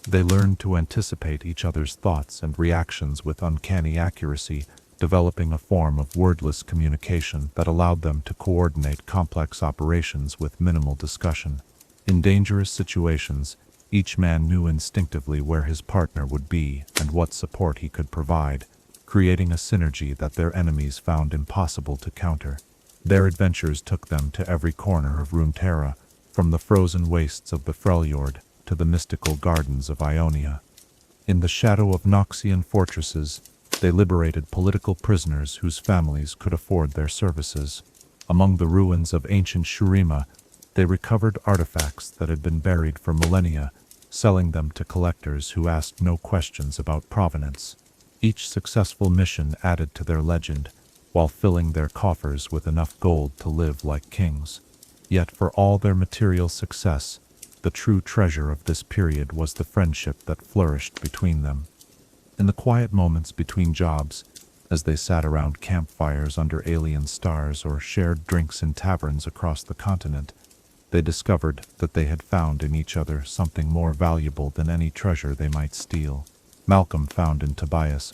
They learned to anticipate each other's thoughts and reactions with uncanny accuracy, developing a form of wordless communication that allowed them to coordinate complex operations with minimal discussion. In dangerous situations, each man knew instinctively where his partner would be and what support he could provide, creating a synergy that their enemies found impossible to counter. Their adventures took them to every corner of Runeterra, from the frozen wastes of Betrayal to the mystical gardens of Ionia. In the shadow of Noxian fortresses, they liberated political prisoners whose families could afford their services. Among the ruins of ancient Shurima, they recovered artifacts that had been buried for millennia, selling them to collectors who asked no questions about provenance. Each successful mission added to their legend, while filling their coffers with enough gold to live like kings. Yet for all their material success, the true treasure of this period was the friendship that flourished between them. In the quiet moments between jobs, as they sat around campfires under alien stars or shared drinks in taverns across the continent, they discovered that they had found in each other something more valuable than any treasure they might steal. Malcolm found in Tobias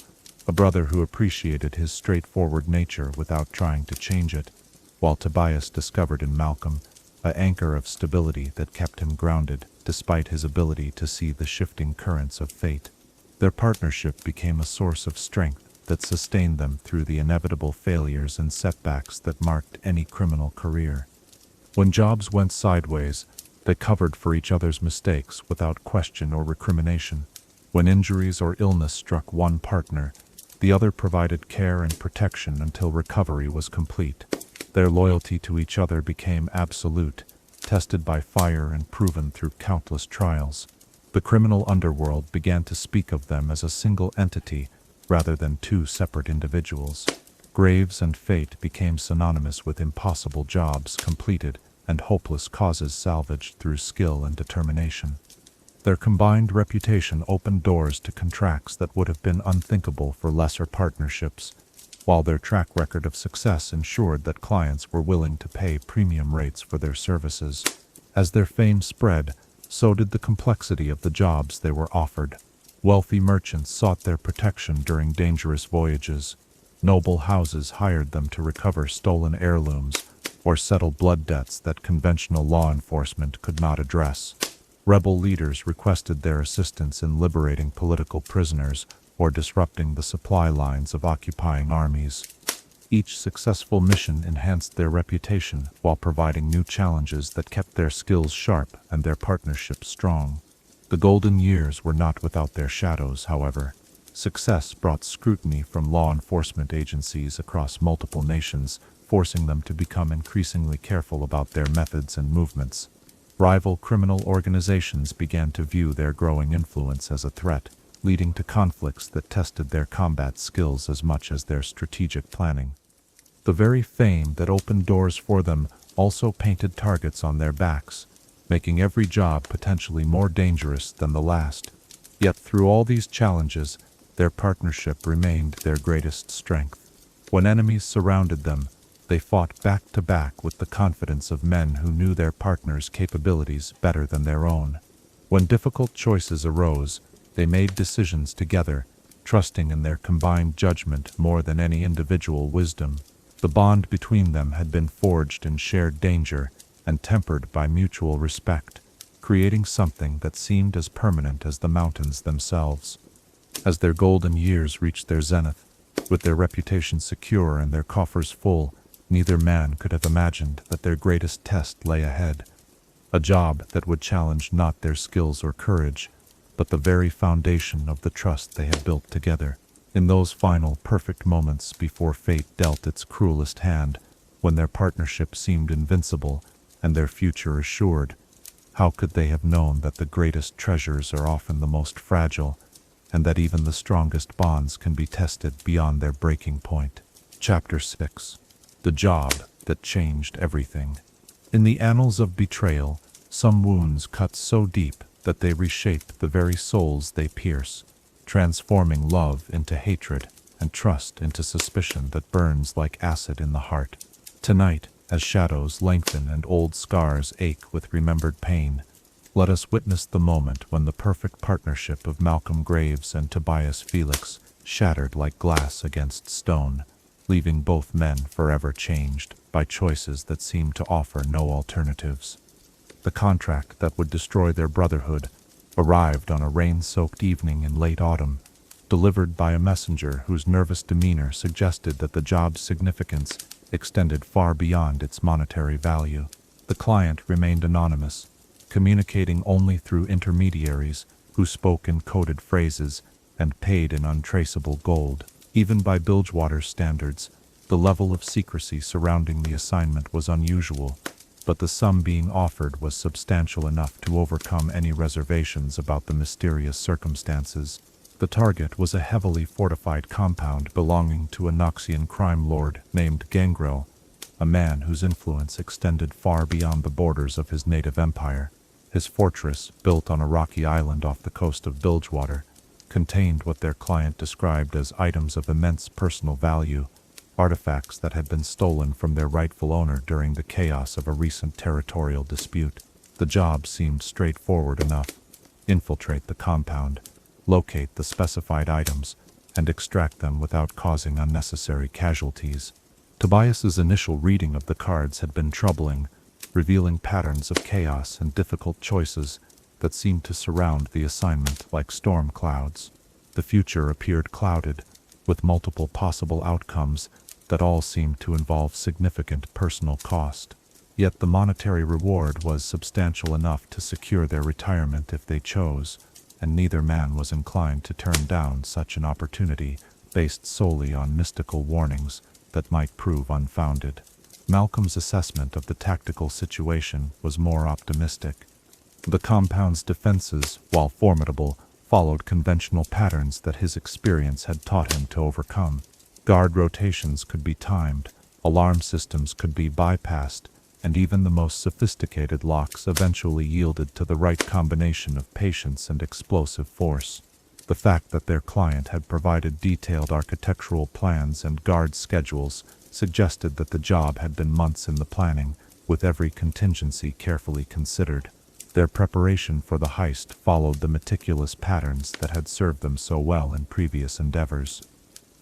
a brother who appreciated his straightforward nature without trying to change it, while Tobias discovered in Malcolm an anchor of stability that kept him grounded despite his ability to see the shifting currents of fate. Their partnership became a source of strength that sustained them through the inevitable failures and setbacks that marked any criminal career. When jobs went sideways, they covered for each other's mistakes without question or recrimination. When injuries or illness struck one partner, the other provided care and protection until recovery was complete. Their loyalty to each other became absolute, tested by fire and proven through countless trials. The criminal underworld began to speak of them as a single entity rather than two separate individuals. Graves and fate became synonymous with impossible jobs completed and hopeless causes salvaged through skill and determination. Their combined reputation opened doors to contracts that would have been unthinkable for lesser partnerships, while their track record of success ensured that clients were willing to pay premium rates for their services. As their fame spread, so did the complexity of the jobs they were offered. Wealthy merchants sought their protection during dangerous voyages. Noble houses hired them to recover stolen heirlooms or settle blood debts that conventional law enforcement could not address. Rebel leaders requested their assistance in liberating political prisoners or disrupting the supply lines of occupying armies. Each successful mission enhanced their reputation while providing new challenges that kept their skills sharp and their partnership strong. The golden years were not without their shadows, however. Success brought scrutiny from law enforcement agencies across multiple nations, forcing them to become increasingly careful about their methods and movements. Rival criminal organizations began to view their growing influence as a threat, leading to conflicts that tested their combat skills as much as their strategic planning. The very fame that opened doors for them also painted targets on their backs, making every job potentially more dangerous than the last. Yet through all these challenges, their partnership remained their greatest strength. When enemies surrounded them, they fought back to back with the confidence of men who knew their partner's capabilities better than their own. When difficult choices arose, they made decisions together, trusting in their combined judgment more than any individual wisdom. The bond between them had been forged in shared danger and tempered by mutual respect, creating something that seemed as permanent as the mountains themselves. As their golden years reached their zenith, with their reputation secure and their coffers full, neither man could have imagined that their greatest test lay ahead. A job that would challenge not their skills or courage, but the very foundation of the trust they had built together. In those final, perfect moments before fate dealt its cruelest hand, when their partnership seemed invincible and their future assured, how could they have known that the greatest treasures are often the most fragile, and that even the strongest bonds can be tested beyond their breaking point? Chapter 6. The Job That Changed Everything. In the annals of betrayal, some wounds cut so deep that they reshape the very souls they pierce, transforming love into hatred and trust into suspicion that burns like acid in the heart. Tonight, as shadows lengthen and old scars ache with remembered pain, let us witness the moment when the perfect partnership of Malcolm Graves and Tobias Felix shattered like glass against stone, leaving both men forever changed by choices that seemed to offer no alternatives. The contract that would destroy their brotherhood arrived on a rain-soaked evening in late autumn, delivered by a messenger whose nervous demeanor suggested that the job's significance extended far beyond its monetary value. The client remained anonymous, communicating only through intermediaries who spoke in coded phrases and paid in untraceable gold. Even by Bilgewater standards, the level of secrecy surrounding the assignment was unusual, but the sum being offered was substantial enough to overcome any reservations about the mysterious circumstances. The target was a heavily fortified compound belonging to a Noxian crime lord named Gangrel, a man whose influence extended far beyond the borders of his native empire. His fortress, built on a rocky island off the coast of Bilgewater, contained what their client described as items of immense personal value, artifacts that had been stolen from their rightful owner during the chaos of a recent territorial dispute. The job seemed straightforward enough. Infiltrate the compound, locate the specified items, and extract them without causing unnecessary casualties. Tobias's initial reading of the cards had been troubling, revealing patterns of chaos and difficult choices that seemed to surround the assignment like storm clouds. The future appeared clouded, with multiple possible outcomes that all seemed to involve significant personal cost. Yet the monetary reward was substantial enough to secure their retirement if they chose, and neither man was inclined to turn down such an opportunity based solely on mystical warnings that might prove unfounded. Malcolm's assessment of the tactical situation was more optimistic. The compound's defenses, while formidable, followed conventional patterns that his experience had taught him to overcome. Guard rotations could be timed, alarm systems could be bypassed, and even the most sophisticated locks eventually yielded to the right combination of patience and explosive force. The fact that their client had provided detailed architectural plans and guard schedules suggested that the job had been months in the planning, with every contingency carefully considered. Their preparation for the heist followed the meticulous patterns that had served them so well in previous endeavors.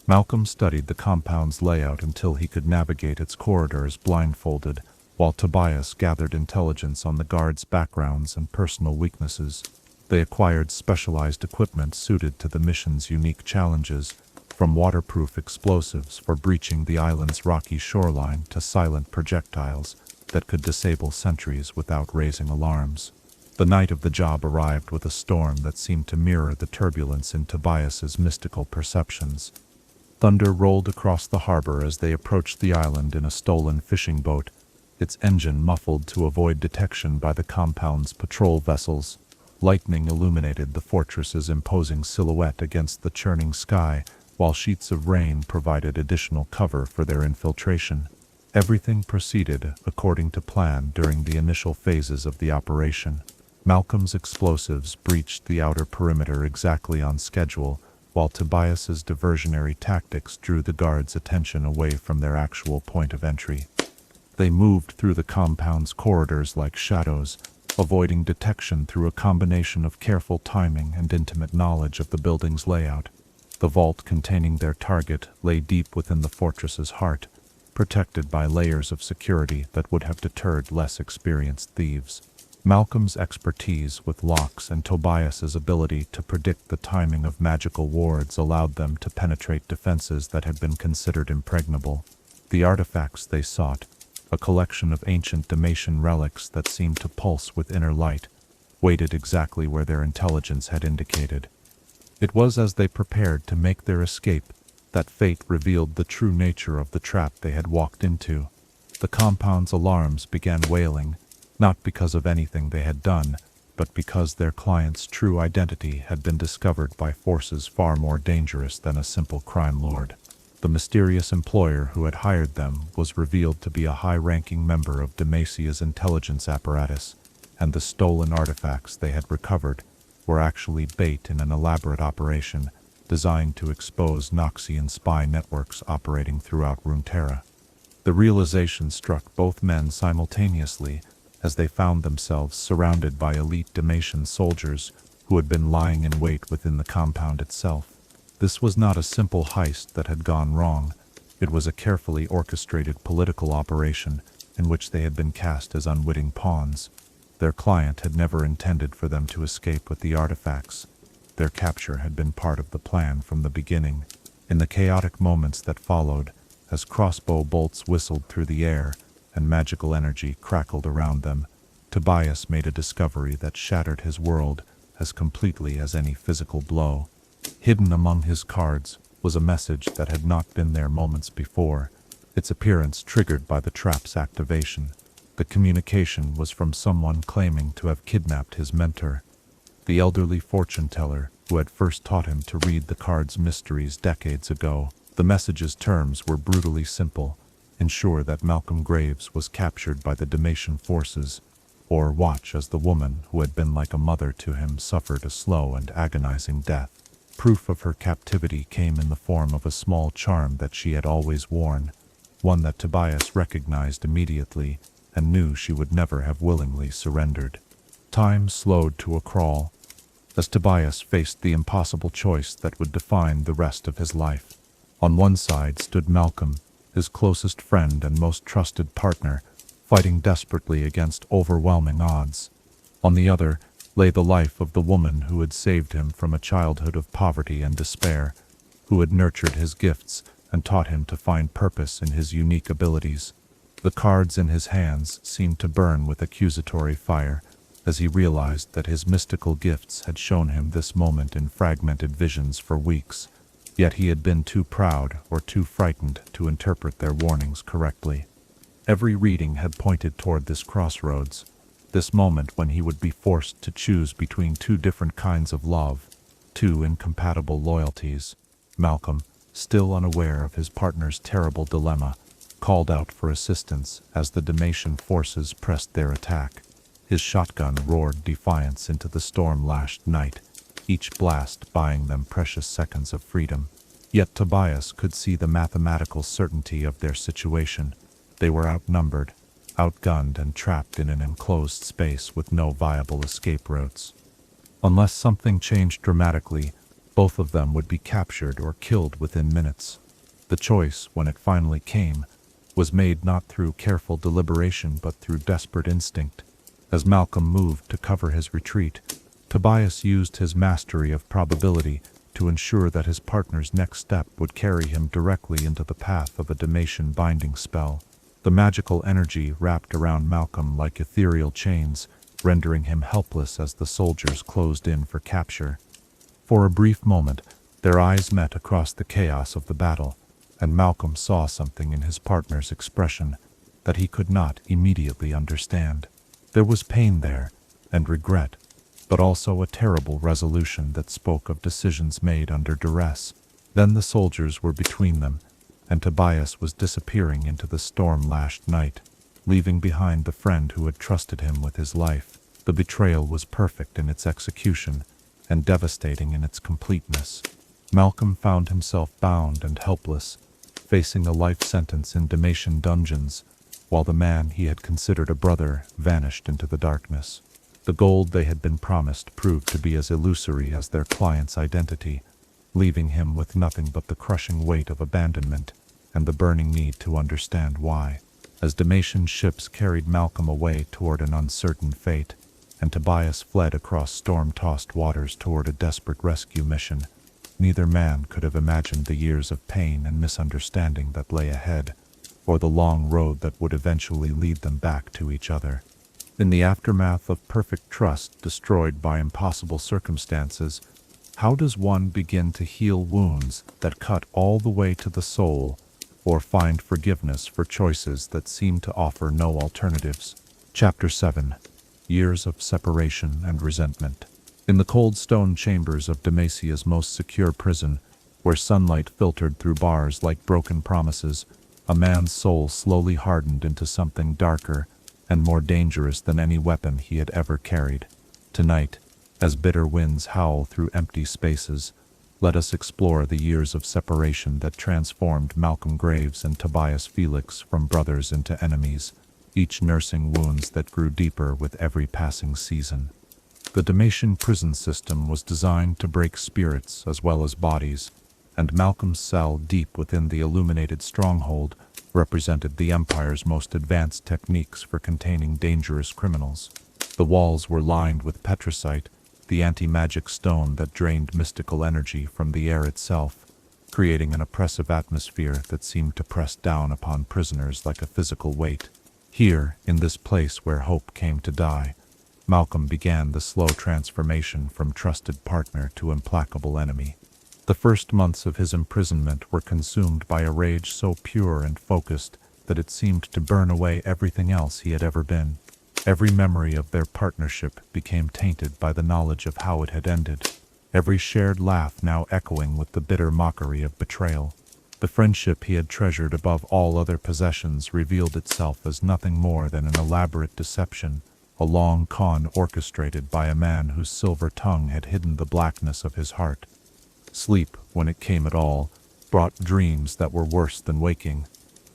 Malcolm studied the compound's layout until he could navigate its corridors blindfolded, while Tobias gathered intelligence on the guards' backgrounds and personal weaknesses. They acquired specialized equipment suited to the mission's unique challenges, from waterproof explosives for breaching the island's rocky shoreline to silent projectiles that could disable sentries without raising alarms. The night of the job arrived with a storm that seemed to mirror the turbulence in Tobias's mystical perceptions. Thunder rolled across the harbor as they approached the island in a stolen fishing boat, its engine muffled to avoid detection by the compound's patrol vessels. Lightning illuminated the fortress's imposing silhouette against the churning sky, while sheets of rain provided additional cover for their infiltration. Everything proceeded according to plan during the initial phases of the operation. Malcolm's explosives breached the outer perimeter exactly on schedule, while Tobias's diversionary tactics drew the guards' attention away from their actual point of entry. They moved through the compound's corridors like shadows, avoiding detection through a combination of careful timing and intimate knowledge of the building's layout. The vault containing their target lay deep within the fortress's heart, protected by layers of security that would have deterred less experienced thieves. Malcolm's expertise with locks and Tobias's ability to predict the timing of magical wards allowed them to penetrate defenses that had been considered impregnable. The artifacts they sought, a collection of ancient Damatian relics that seemed to pulse with inner light, waited exactly where their intelligence had indicated. It was as they prepared to make their escape that fate revealed the true nature of the trap they had walked into. The compound's alarms began wailing, not because of anything they had done, but because their client's true identity had been discovered by forces far more dangerous than a simple crime lord. The mysterious employer who had hired them was revealed to be a high-ranking member of Demacia's intelligence apparatus, and the stolen artifacts they had recovered were actually bait in an elaborate operation designed to expose Noxian spy networks operating throughout Runeterra. The realization struck both men simultaneously as they found themselves surrounded by elite Damatian soldiers who had been lying in wait within the compound itself. This was not a simple heist that had gone wrong. It was a carefully orchestrated political operation in which they had been cast as unwitting pawns. Their client had never intended for them to escape with the artifacts. Their capture had been part of the plan from the beginning. In the chaotic moments that followed, as crossbow bolts whistled through the air and magical energy crackled around them, Tobias made a discovery that shattered his world as completely as any physical blow. Hidden among his cards was a message that had not been there moments before, its appearance triggered by the trap's activation. The communication was from someone claiming to have kidnapped his mentor, the elderly fortune-teller who had first taught him to read the card's mysteries decades ago. The message's terms were brutally simple: ensure that Malcolm Graves was captured by the Damatian forces, or watch as the woman who had been like a mother to him suffered a slow and agonizing death. Proof of her captivity came in the form of a small charm that she had always worn, one that Tobias recognized immediately and knew she would never have willingly surrendered. Time slowed to a crawl as Tobias faced the impossible choice that would define the rest of his life. On one side stood Malcolm, his closest friend and most trusted partner, fighting desperately against overwhelming odds. On the other lay the life of the woman who had saved him from a childhood of poverty and despair, who had nurtured his gifts and taught him to find purpose in his unique abilities. The cards in his hands seemed to burn with accusatory fire as he realized that his mystical gifts had shown him this moment in fragmented visions for weeks, yet he had been too proud or too frightened to interpret their warnings correctly. Every reading had pointed toward this crossroads, this moment when he would be forced to choose between two different kinds of love, two incompatible loyalties. Malcolm, still unaware of his partner's terrible dilemma, called out for assistance as the Damatian forces pressed their attack. His shotgun roared defiance into the storm-lashed night, each blast buying them precious seconds of freedom. Yet Tobias could see the mathematical certainty of their situation. They were outnumbered, outgunned, and trapped in an enclosed space with no viable escape routes. Unless something changed dramatically, both of them would be captured or killed within minutes. The choice, when it finally came, was made not through careful deliberation but through desperate instinct. As Malcolm moved to cover his retreat, Tobias used his mastery of probability to ensure that his partner's next step would carry him directly into the path of a Damatian binding spell. The magical energy wrapped around Malcolm like ethereal chains, rendering him helpless as the soldiers closed in for capture. For a brief moment, their eyes met across the chaos of the battle, and Malcolm saw something in his partner's expression, that he could not immediately understand. There was pain there, and regret, but also a terrible resolution that spoke of decisions made under duress. Then the soldiers were between them, and Tobias was disappearing into the storm-lashed night, leaving behind the friend who had trusted him with his life. The betrayal was perfect in its execution, and devastating in its completeness. Malcolm found himself bound and helpless, facing a life sentence in Damatian dungeons, while the man he had considered a brother vanished into the darkness. The gold they had been promised proved to be as illusory as their client's identity, leaving him with nothing but the crushing weight of abandonment and the burning need to understand why. As Damatian ships carried Malcolm away toward an uncertain fate, and Tobias fled across storm-tossed waters toward a desperate rescue mission, neither man could have imagined the years of pain and misunderstanding that lay ahead, or the long road that would eventually lead them back to each other. In the aftermath of perfect trust destroyed by impossible circumstances, how does one begin to heal wounds that cut all the way to the soul, or find forgiveness for choices that seem to offer no alternatives? Chapter 7. Years of Separation and Resentment. In the cold stone chambers of Damasia's most secure prison, where sunlight filtered through bars like broken promises, a man's soul slowly hardened into something darker and more dangerous than any weapon he had ever carried. Tonight, as bitter winds howl through empty spaces, let us explore the years of separation that transformed Malcolm Graves and Tobias Felix from brothers into enemies, each nursing wounds that grew deeper with every passing season. The Damatian prison system was designed to break spirits as well as bodies, and Malcolm's cell deep within the illuminated stronghold represented the Empire's most advanced techniques for containing dangerous criminals. The walls were lined with petricite, the anti-magic stone that drained mystical energy from the air itself, creating an oppressive atmosphere that seemed to press down upon prisoners like a physical weight. Here, in this place where hope came to die, Malcolm began the slow transformation from trusted partner to implacable enemy. The first months of his imprisonment were consumed by a rage so pure and focused that it seemed to burn away everything else he had ever been. Every memory of their partnership became tainted by the knowledge of how it had ended, every shared laugh now echoing with the bitter mockery of betrayal. The friendship he had treasured above all other possessions revealed itself as nothing more than an elaborate deception, a long con orchestrated by a man whose silver tongue had hidden the blackness of his heart. Sleep, when it came at all, brought dreams that were worse than waking.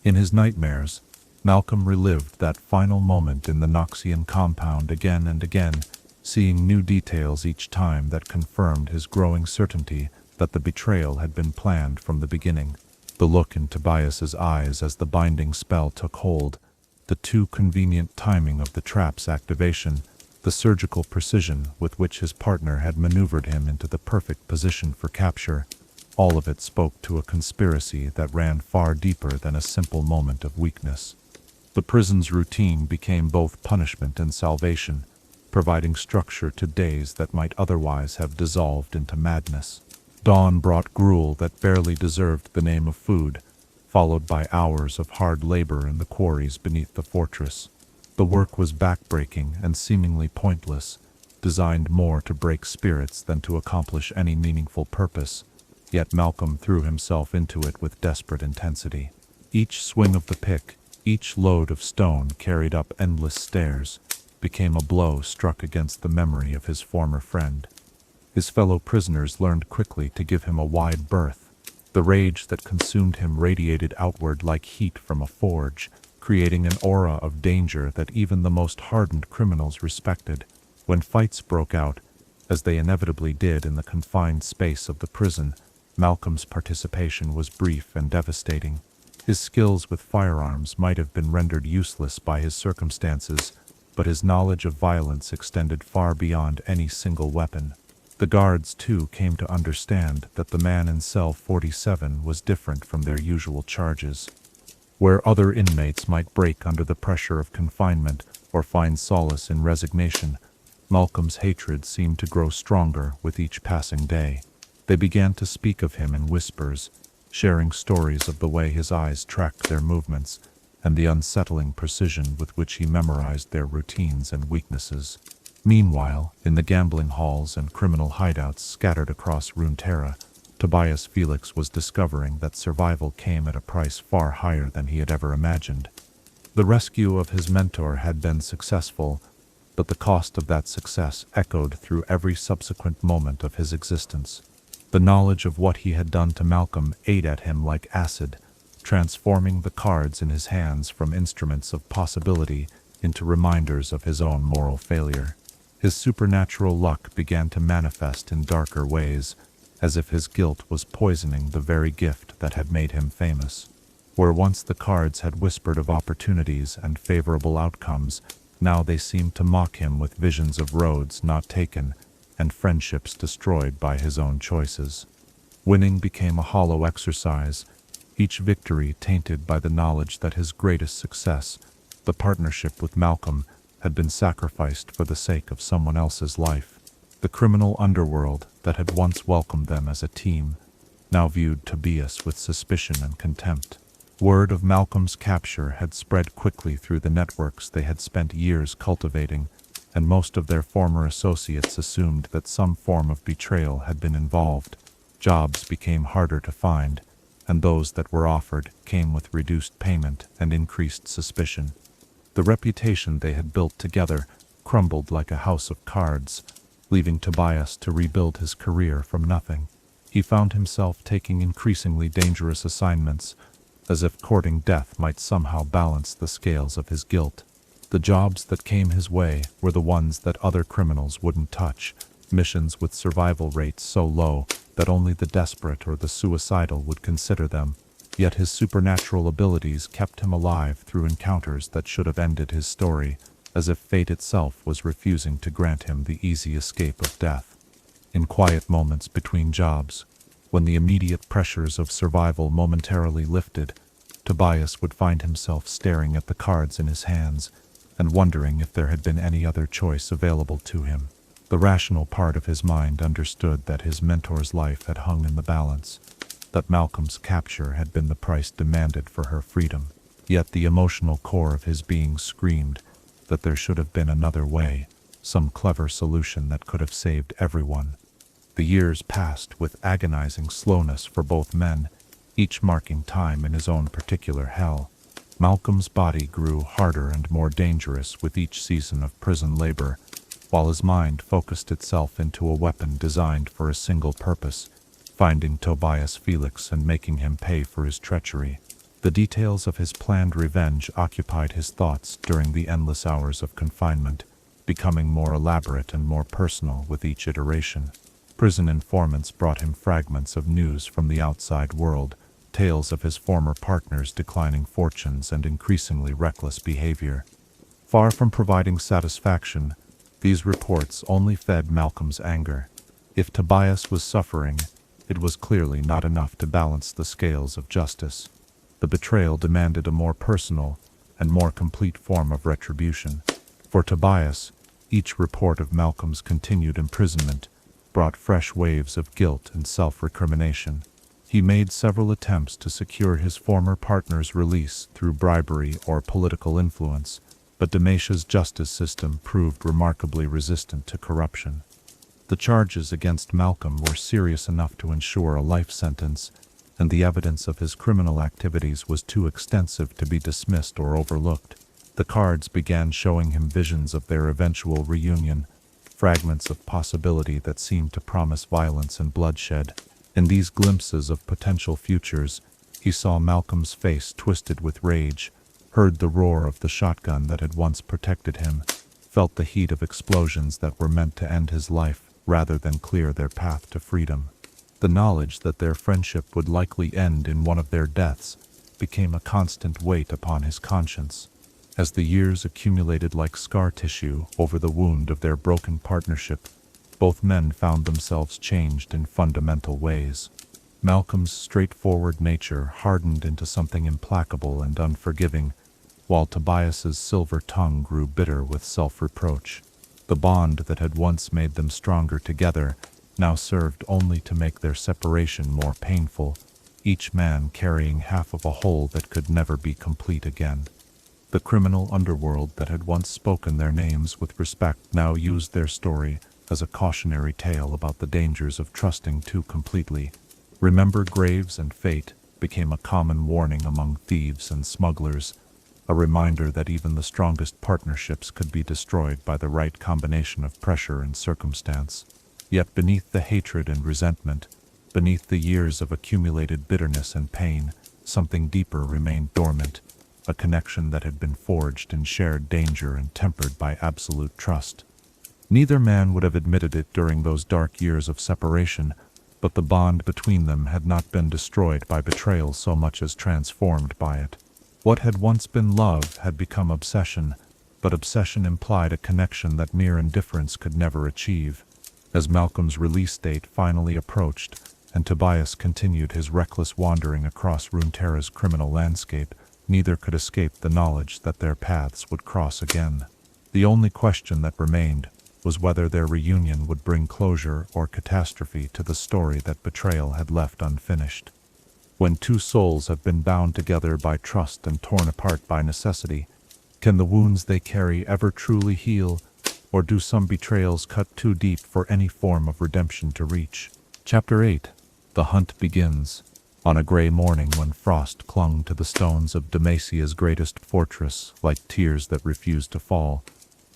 In his nightmares, Malcolm relived that final moment in the Noxian compound again and again, seeing new details each time that confirmed his growing certainty that the betrayal had been planned from the beginning. The look in Tobias's eyes as the binding spell took hold, the too convenient timing of the trap's activation, the surgical precision with which his partner had maneuvered him into the perfect position for capture, all of it spoke to a conspiracy that ran far deeper than a simple moment of weakness. The prison's routine became both punishment and salvation, providing structure to days that might otherwise have dissolved into madness. Dawn brought gruel that barely deserved the name of food, followed by hours of hard labor in the quarries beneath the fortress. The work was backbreaking and seemingly pointless, designed more to break spirits than to accomplish any meaningful purpose, yet Malcolm threw himself into it with desperate intensity. Each swing of the pick, each load of stone carried up endless stairs, became a blow struck against the memory of his former friend. His fellow prisoners learned quickly to give him a wide berth. The rage that consumed him radiated outward like heat from a forge, creating an aura of danger that even the most hardened criminals respected. When fights broke out, as they inevitably did in the confined space of the prison, Malcolm's participation was brief and devastating. His skills with firearms might have been rendered useless by his circumstances, but his knowledge of violence extended far beyond any single weapon. The guards, too, came to understand that the man in cell 47 was different from their usual charges. Where other inmates might break under the pressure of confinement or find solace in resignation, Malcolm's hatred seemed to grow stronger with each passing day. They began to speak of him in whispers, sharing stories of the way his eyes tracked their movements, and the unsettling precision with which he memorized their routines and weaknesses. Meanwhile, in the gambling halls and criminal hideouts scattered across Runeterra, Tobias Felix was discovering that survival came at a price far higher than he had ever imagined. The rescue of his mentor had been successful, but the cost of that success echoed through every subsequent moment of his existence. The knowledge of what he had done to Malcolm ate at him like acid, transforming the cards in his hands from instruments of possibility into reminders of his own moral failure. His supernatural luck began to manifest in darker ways, as if his guilt was poisoning the very gift that had made him famous. Where once the cards had whispered of opportunities and favorable outcomes, now they seemed to mock him with visions of roads not taken and friendships destroyed by his own choices. Winning became a hollow exercise, each victory tainted by the knowledge that his greatest success, the partnership with Malcolm, had been sacrificed for the sake of someone else's life. The criminal underworld that had once welcomed them as a team now viewed Tobias with suspicion and contempt. Word of Malcolm's capture had spread quickly through the networks they had spent years cultivating, and most of their former associates assumed that some form of betrayal had been involved. Jobs became harder to find, and those that were offered came with reduced payment and increased suspicion. The reputation they had built together crumbled like a house of cards, leaving Tobias to rebuild his career from nothing. He found himself taking increasingly dangerous assignments, as if courting death might somehow balance the scales of his guilt. The jobs that came his way were the ones that other criminals wouldn't touch, missions with survival rates so low that only the desperate or the suicidal would consider them. Yet his supernatural abilities kept him alive through encounters that should have ended his story, as if fate itself was refusing to grant him the easy escape of death. In quiet moments between jobs, when the immediate pressures of survival momentarily lifted, Tobias would find himself staring at the cards in his hands and wondering if there had been any other choice available to him. The rational part of his mind understood that his mentor's life had hung in the balance, that Malcolm's capture had been the price demanded for her freedom. Yet the emotional core of his being screamed that there should have been another way, some clever solution that could have saved everyone. The years passed with agonizing slowness for both men, each marking time in his own particular hell. Malcolm's body grew harder and more dangerous with each season of prison labor, while his mind focused itself into a weapon designed for a single purpose: finding Tobias Felix and making him pay for his treachery. The details of his planned revenge occupied his thoughts during the endless hours of confinement, becoming more elaborate and more personal with each iteration. Prison informants brought him fragments of news from the outside world, tales of his former partners' declining fortunes and increasingly reckless behavior. Far from providing satisfaction, these reports only fed Malcolm's anger. If Tobias was suffering, it was clearly not enough to balance the scales of justice. The betrayal demanded a more personal and more complete form of retribution. For Tobias, each report of Malcolm's continued imprisonment brought fresh waves of guilt and self-recrimination. He made several attempts to secure his former partner's release through bribery or political influence, but Damasia's justice system proved remarkably resistant to corruption. The charges against Malcolm were serious enough to ensure a life sentence, and the evidence of his criminal activities was too extensive to be dismissed or overlooked. The cards began showing him visions of their eventual reunion, fragments of possibility that seemed to promise violence and bloodshed. In these glimpses of potential futures, he saw Malcolm's face twisted with rage, heard the roar of the shotgun that had once protected him, felt the heat of explosions that were meant to end his life rather than clear their path to freedom. The knowledge that their friendship would likely end in one of their deaths became a constant weight upon his conscience. As the years accumulated like scar tissue over the wound of their broken partnership, both men found themselves changed in fundamental ways. Malcolm's straightforward nature hardened into something implacable and unforgiving, while Tobias's silver tongue grew bitter with self-reproach. The bond that had once made them stronger together now served only to make their separation more painful, each man carrying half of a whole that could never be complete again. The criminal underworld that had once spoken their names with respect now used their story as a cautionary tale about the dangers of trusting too completely. Remember Graves and Fate became a common warning among thieves and smugglers, a reminder that even the strongest partnerships could be destroyed by the right combination of pressure and circumstance. Yet beneath the hatred and resentment, beneath the years of accumulated bitterness and pain, something deeper remained dormant, a connection that had been forged in shared danger and tempered by absolute trust. Neither man would have admitted it during those dark years of separation, but the bond between them had not been destroyed by betrayal so much as transformed by it. What had once been love had become obsession, but obsession implied a connection that mere indifference could never achieve. As Malcolm's release date finally approached, and Tobias continued his reckless wandering across Runeterra's criminal landscape, neither could escape the knowledge that their paths would cross again. The only question that remained was whether their reunion would bring closure or catastrophe to the story that betrayal had left unfinished. When two souls have been bound together by trust and torn apart by necessity, can the wounds they carry ever truly heal, or do some betrayals cut too deep for any form of redemption to reach? Chapter 8. The Hunt Begins. On a gray morning when frost clung to the stones of Demasia's greatest fortress like tears that refused to fall,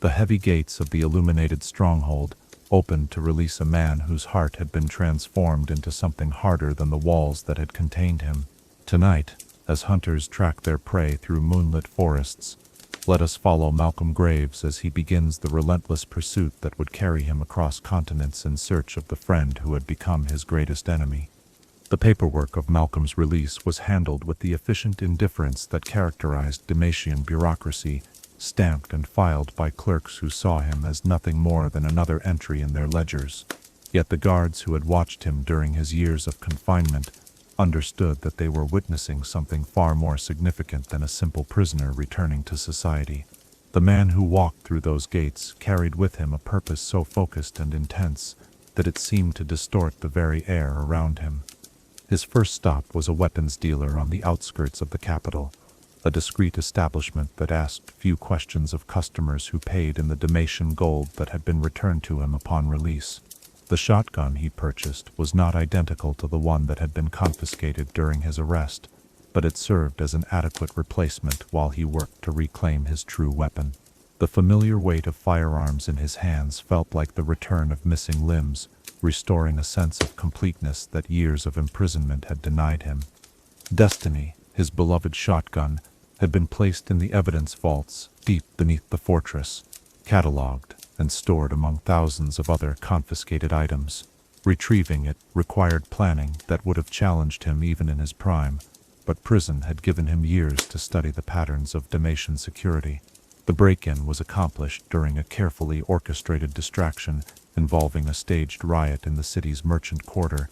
the heavy gates of the illuminated stronghold opened to release a man whose heart had been transformed into something harder than the walls that had contained him. Tonight, as hunters track their prey through moonlit forests, let us follow Malcolm Graves as he begins the relentless pursuit that would carry him across continents in search of the friend who had become his greatest enemy. The paperwork of Malcolm's release was handled with the efficient indifference that characterized Demasian bureaucracy, stamped and filed by clerks who saw him as nothing more than another entry in their ledgers. Yet the guards who had watched him during his years of confinement understood that they were witnessing something far more significant than a simple prisoner returning to society. The man who walked through those gates carried with him a purpose so focused and intense that it seemed to distort the very air around him. His first stop was a weapons dealer on the outskirts of the capital, a discreet establishment that asked few questions of customers who paid in the Demasian gold that had been returned to him upon release. The shotgun he purchased was not identical to the one that had been confiscated during his arrest, but it served as an adequate replacement while he worked to reclaim his true weapon. The familiar weight of firearms in his hands felt like the return of missing limbs, restoring a sense of completeness that years of imprisonment had denied him. Destiny, his beloved shotgun, had been placed in the evidence vaults deep beneath the fortress, catalogued and stored among thousands of other confiscated items. Retrieving it required planning that would have challenged him even in his prime, but prison had given him years to study the patterns of Demasian security. The break-in was accomplished during a carefully orchestrated distraction involving a staged riot in the city's merchant quarter,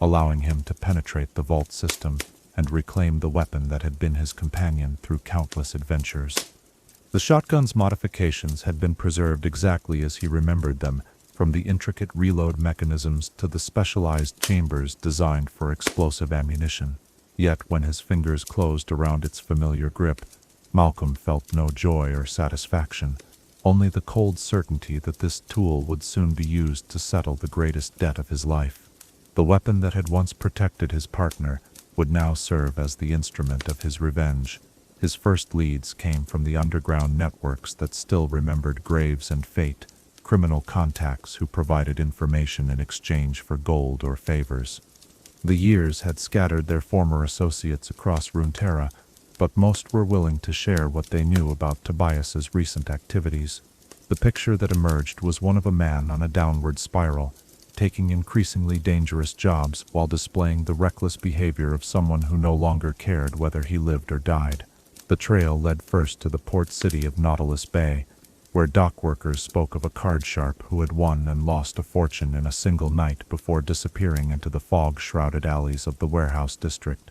allowing him to penetrate the vault system and reclaim the weapon that had been his companion through countless adventures. The shotgun's modifications had been preserved exactly as he remembered them, from the intricate reload mechanisms to the specialized chambers designed for explosive ammunition. Yet when his fingers closed around its familiar grip, Malcolm felt no joy or satisfaction, only the cold certainty that this tool would soon be used to settle the greatest debt of his life. The weapon that had once protected his partner would now serve as the instrument of his revenge. His first leads came from the underground networks that still remembered Graves and Fate, criminal contacts who provided information in exchange for gold or favors. The years had scattered their former associates across Runeterra, but most were willing to share what they knew about Tobias's recent activities. The picture that emerged was one of a man on a downward spiral, taking increasingly dangerous jobs while displaying the reckless behavior of someone who no longer cared whether he lived or died. The trail led first to the port city of Nautilus Bay, where dock workers spoke of a card sharp who had won and lost a fortune in a single night before disappearing into the fog-shrouded alleys of the warehouse district.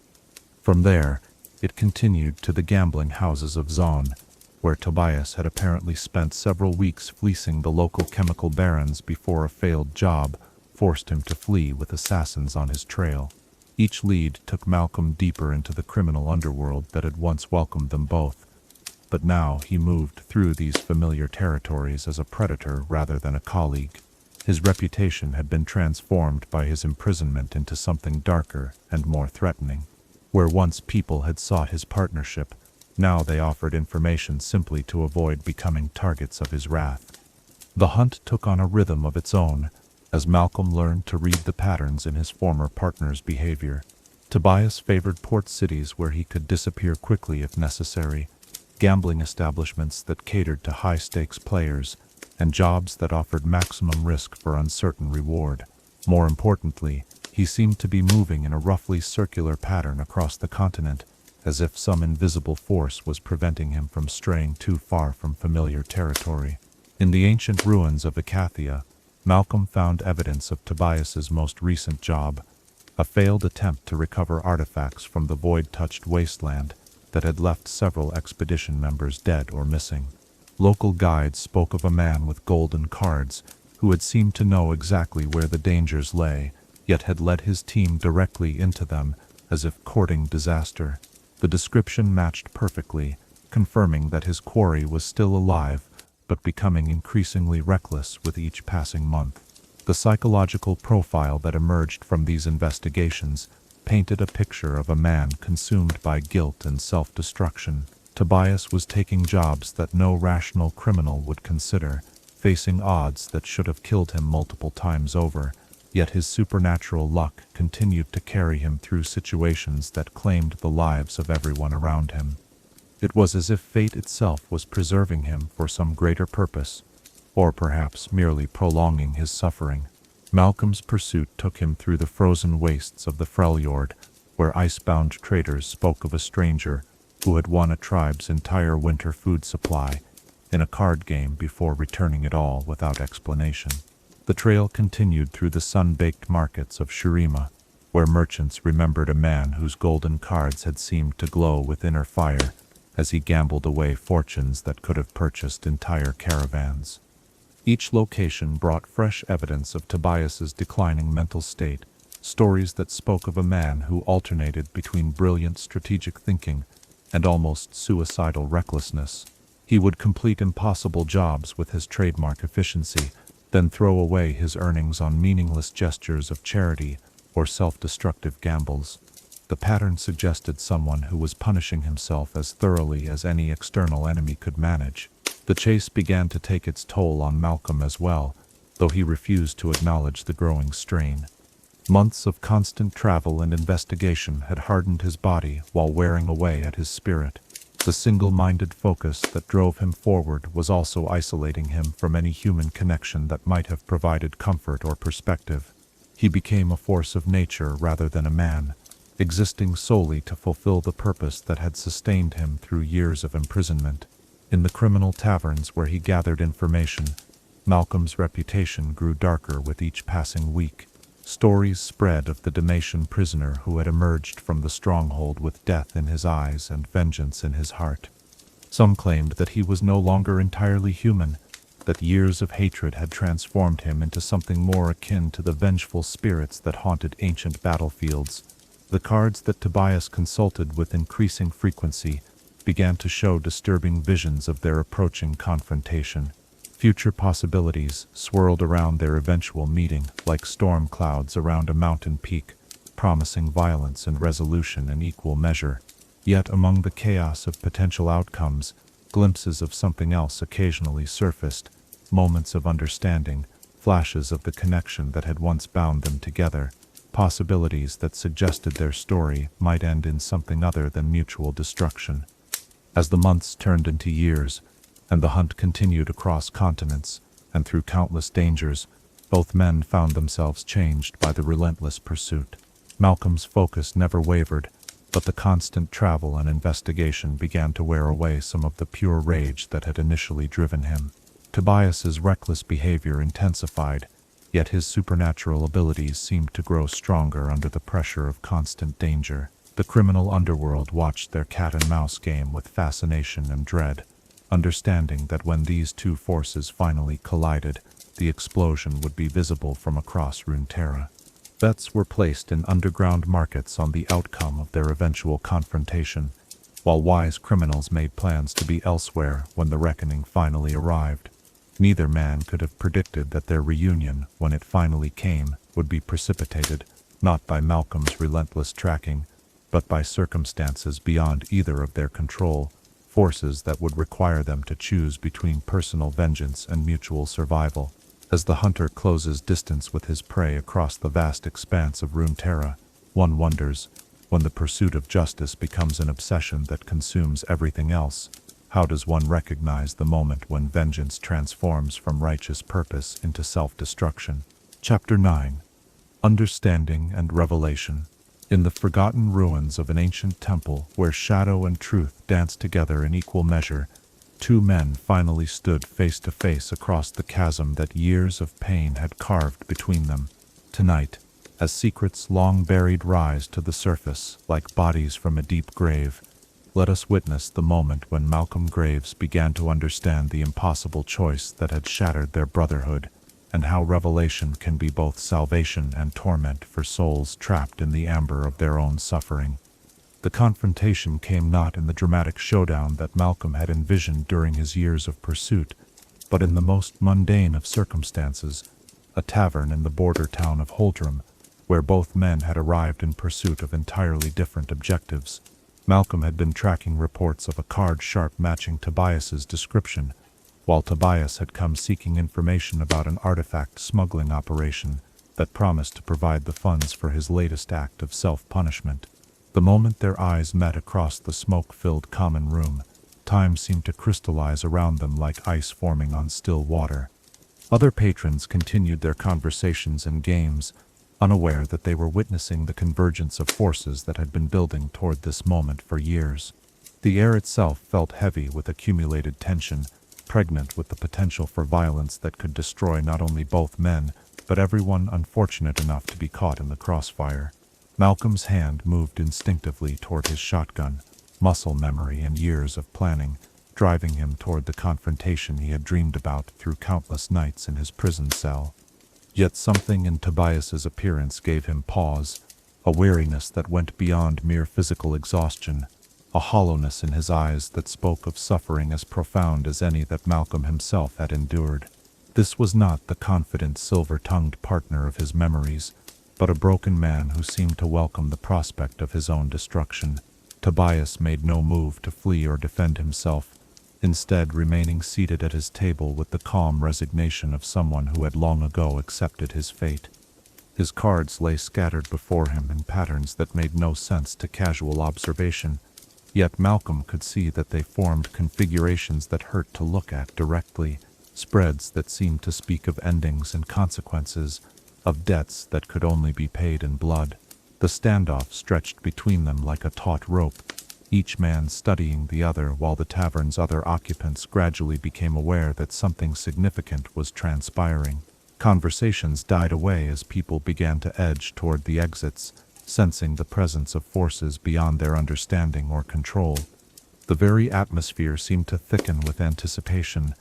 From there, it continued to the gambling houses of Zon, where Tobias had apparently spent several weeks fleecing the local chemical barons before a failed job forced him to flee with assassins on his trail. Each lead took Malcolm deeper into the criminal underworld that had once welcomed them both. but now he moved through these familiar territories as a predator rather than a colleague. His reputation had been transformed by his imprisonment into something darker and more threatening. Where once people had sought his partnership, now they offered information simply to avoid becoming targets of his wrath. The hunt took on a rhythm of its own, as Malcolm learned to read the patterns in his former partner's behavior. Tobias favored port cities where he could disappear quickly if necessary, gambling establishments that catered to high-stakes players, and jobs that offered maximum risk for uncertain reward. More importantly, he seemed to be moving in a roughly circular pattern across the continent, as if some invisible force was preventing him from straying too far from familiar territory. In the ancient ruins of Icathia, Malcolm found evidence of Tobias's most recent job, a failed attempt to recover artifacts from the void-touched wasteland that had left several expedition members dead or missing. Local guides spoke of a man with golden cards who had seemed to know exactly where the dangers lay, yet had led his team directly into them as if courting disaster. The description matched perfectly, confirming that his quarry was still alive, but becoming increasingly reckless with each passing month. The psychological profile that emerged from these investigations painted a picture of a man consumed by guilt and self-destruction. Tobias was taking jobs that no rational criminal would consider, facing odds that should have killed him multiple times over, yet his supernatural luck continued to carry him through situations that claimed the lives of everyone around him. It was as if fate itself was preserving him for some greater purpose, or perhaps merely prolonging his suffering. Malcolm's pursuit took him through the frozen wastes of the Freljord, where icebound traders spoke of a stranger who had won a tribe's entire winter food supply in a card game before returning it all without explanation. The trail continued through the sun-baked markets of Shurima, where merchants remembered a man whose golden cards had seemed to glow with inner fire as he gambled away fortunes that could have purchased entire caravans. Each location brought fresh evidence of Tobias's declining mental state, stories that spoke of a man who alternated between brilliant strategic thinking and almost suicidal recklessness. He would complete impossible jobs with his trademark efficiency, then throw away his earnings on meaningless gestures of charity or self-destructive gambles. The pattern suggested someone who was punishing himself as thoroughly as any external enemy could manage. The chase began to take its toll on Malcolm as well, though he refused to acknowledge the growing strain. Months of constant travel and investigation had hardened his body while wearing away at his spirit. The single-minded focus that drove him forward was also isolating him from any human connection that might have provided comfort or perspective. He became a force of nature rather than a man, existing solely to fulfill the purpose that had sustained him through years of imprisonment. In the criminal taverns where he gathered information, Malcolm's reputation grew darker with each passing week. Stories spread of the Dalmatian prisoner who had emerged from the stronghold with death in his eyes and vengeance in his heart. Some claimed that he was no longer entirely human, that years of hatred had transformed him into something more akin to the vengeful spirits that haunted ancient battlefields. The cards that Tobias consulted with increasing frequency began to show disturbing visions of their approaching confrontation. Future possibilities swirled around their eventual meeting like storm clouds around a mountain peak, promising violence and resolution in equal measure. Yet among the chaos of potential outcomes, glimpses of something else occasionally surfaced, moments of understanding, flashes of the connection that had once bound them together, possibilities that suggested their story might end in something other than mutual destruction. As the months turned into years, and the hunt continued across continents and through countless dangers, both men found themselves changed by the relentless pursuit. Malcolm's focus never wavered, but the constant travel and investigation began to wear away some of the pure rage that had initially driven him. Tobias's reckless behavior intensified, yet his supernatural abilities seemed to grow stronger under the pressure of constant danger. The criminal underworld watched their cat-and-mouse game with fascination and dread, understanding that when these two forces finally collided, the explosion would be visible from across Runeterra. Bets were placed in underground markets on the outcome of their eventual confrontation, while wise criminals made plans to be elsewhere when the reckoning finally arrived. Neither man could have predicted that their reunion, when it finally came, would be precipitated, not by Malcolm's relentless tracking, but by circumstances beyond either of their control, forces that would require them to choose between personal vengeance and mutual survival. As the hunter closes distance with his prey across the vast expanse of Runeterra, one wonders, when the pursuit of justice becomes an obsession that consumes everything else, how does one recognize the moment when vengeance transforms from righteous purpose into self-destruction? Chapter 9. Understanding and Revelation. In the forgotten ruins of an ancient temple where shadow and truth dance together in equal measure, two men finally stood face to face across the chasm that years of pain had carved between them. Tonight, as secrets long buried rise to the surface like bodies from a deep grave, let us witness the moment when Malcolm Graves began to understand the impossible choice that had shattered their brotherhood, and how revelation can be both salvation and torment for souls trapped in the amber of their own suffering. The confrontation came not in the dramatic showdown that Malcolm had envisioned during his years of pursuit, but in the most mundane of circumstances, a tavern in the border town of Holdrum, where both men had arrived in pursuit of entirely different objectives. Malcolm had been tracking reports of a card sharp matching Tobias's description, while Tobias had come seeking information about an artifact smuggling operation that promised to provide the funds for his latest act of self-punishment. The moment their eyes met across the smoke-filled common room, time seemed to crystallize around them like ice forming on still water. Other patrons continued their conversations and games, unaware that they were witnessing the convergence of forces that had been building toward this moment for years. The air itself felt heavy with accumulated tension, pregnant with the potential for violence that could destroy not only both men, but everyone unfortunate enough to be caught in the crossfire. Malcolm's hand moved instinctively toward his shotgun, muscle memory and years of planning, driving him toward the confrontation he had dreamed about through countless nights in his prison cell. Yet something in Tobias's appearance gave him pause, a weariness that went beyond mere physical exhaustion, a hollowness in his eyes that spoke of suffering as profound as any that Malcolm himself had endured. This was not the confident, silver-tongued partner of his memories, but a broken man who seemed to welcome the prospect of his own destruction. Tobias made no move to flee or defend himself, instead remaining seated at his table with the calm resignation of someone who had long ago accepted his fate. His cards lay scattered before him in patterns that made no sense to casual observation, yet Malcolm could see that they formed configurations that hurt to look at directly, spreads that seemed to speak of endings and consequences, of debts that could only be paid in blood. The standoff stretched between them like a taut rope, each man studying the other while the tavern's other occupants gradually became aware that something significant was transpiring. Conversations died away as people began to edge toward the exits, sensing the presence of forces beyond their understanding or control. The very atmosphere seemed to thicken with anticipation,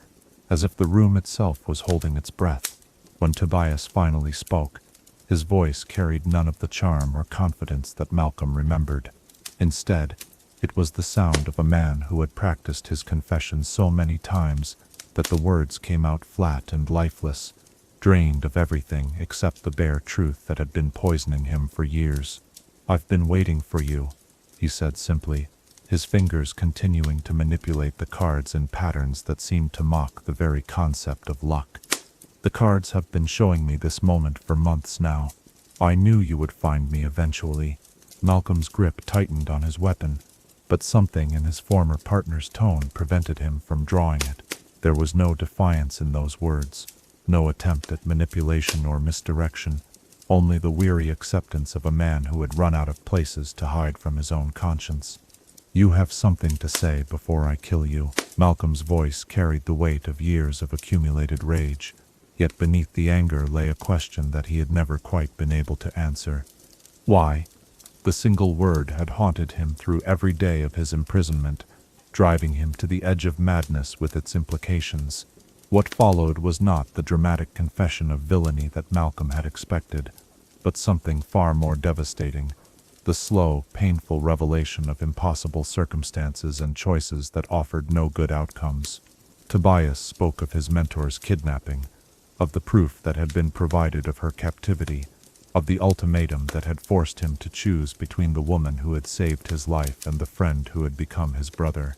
as if the room itself was holding its breath. When Tobias finally spoke, his voice carried none of the charm or confidence that Malcolm remembered. Instead, it was the sound of a man who had practiced his confession so many times that the words came out flat and lifeless, drained of everything except the bare truth that had been poisoning him for years. "I've been waiting for you," he said simply, his fingers continuing to manipulate the cards in patterns that seemed to mock the very concept of luck. "The cards have been showing me this moment for months now. I knew you would find me eventually." Malcolm's grip tightened on his weapon, but something in his former partner's tone prevented him from drawing it. There was no defiance in those words, no attempt at manipulation or misdirection, only the weary acceptance of a man who had run out of places to hide from his own conscience. "You have something to say before I kill you." Malcolm's voice carried the weight of years of accumulated rage, yet beneath the anger lay a question that he had never quite been able to answer. Why? The single word had haunted him through every day of his imprisonment, driving him to the edge of madness with its implications. What followed was not the dramatic confession of villainy that Malcolm had expected, but something far more devastating, the the slow, painful revelation of impossible circumstances and choices that offered no good outcomes. Tobias spoke of his mentor's kidnapping, of the proof that had been provided of her captivity, of the ultimatum that had forced him to choose between the woman who had saved his life and the friend who had become his brother.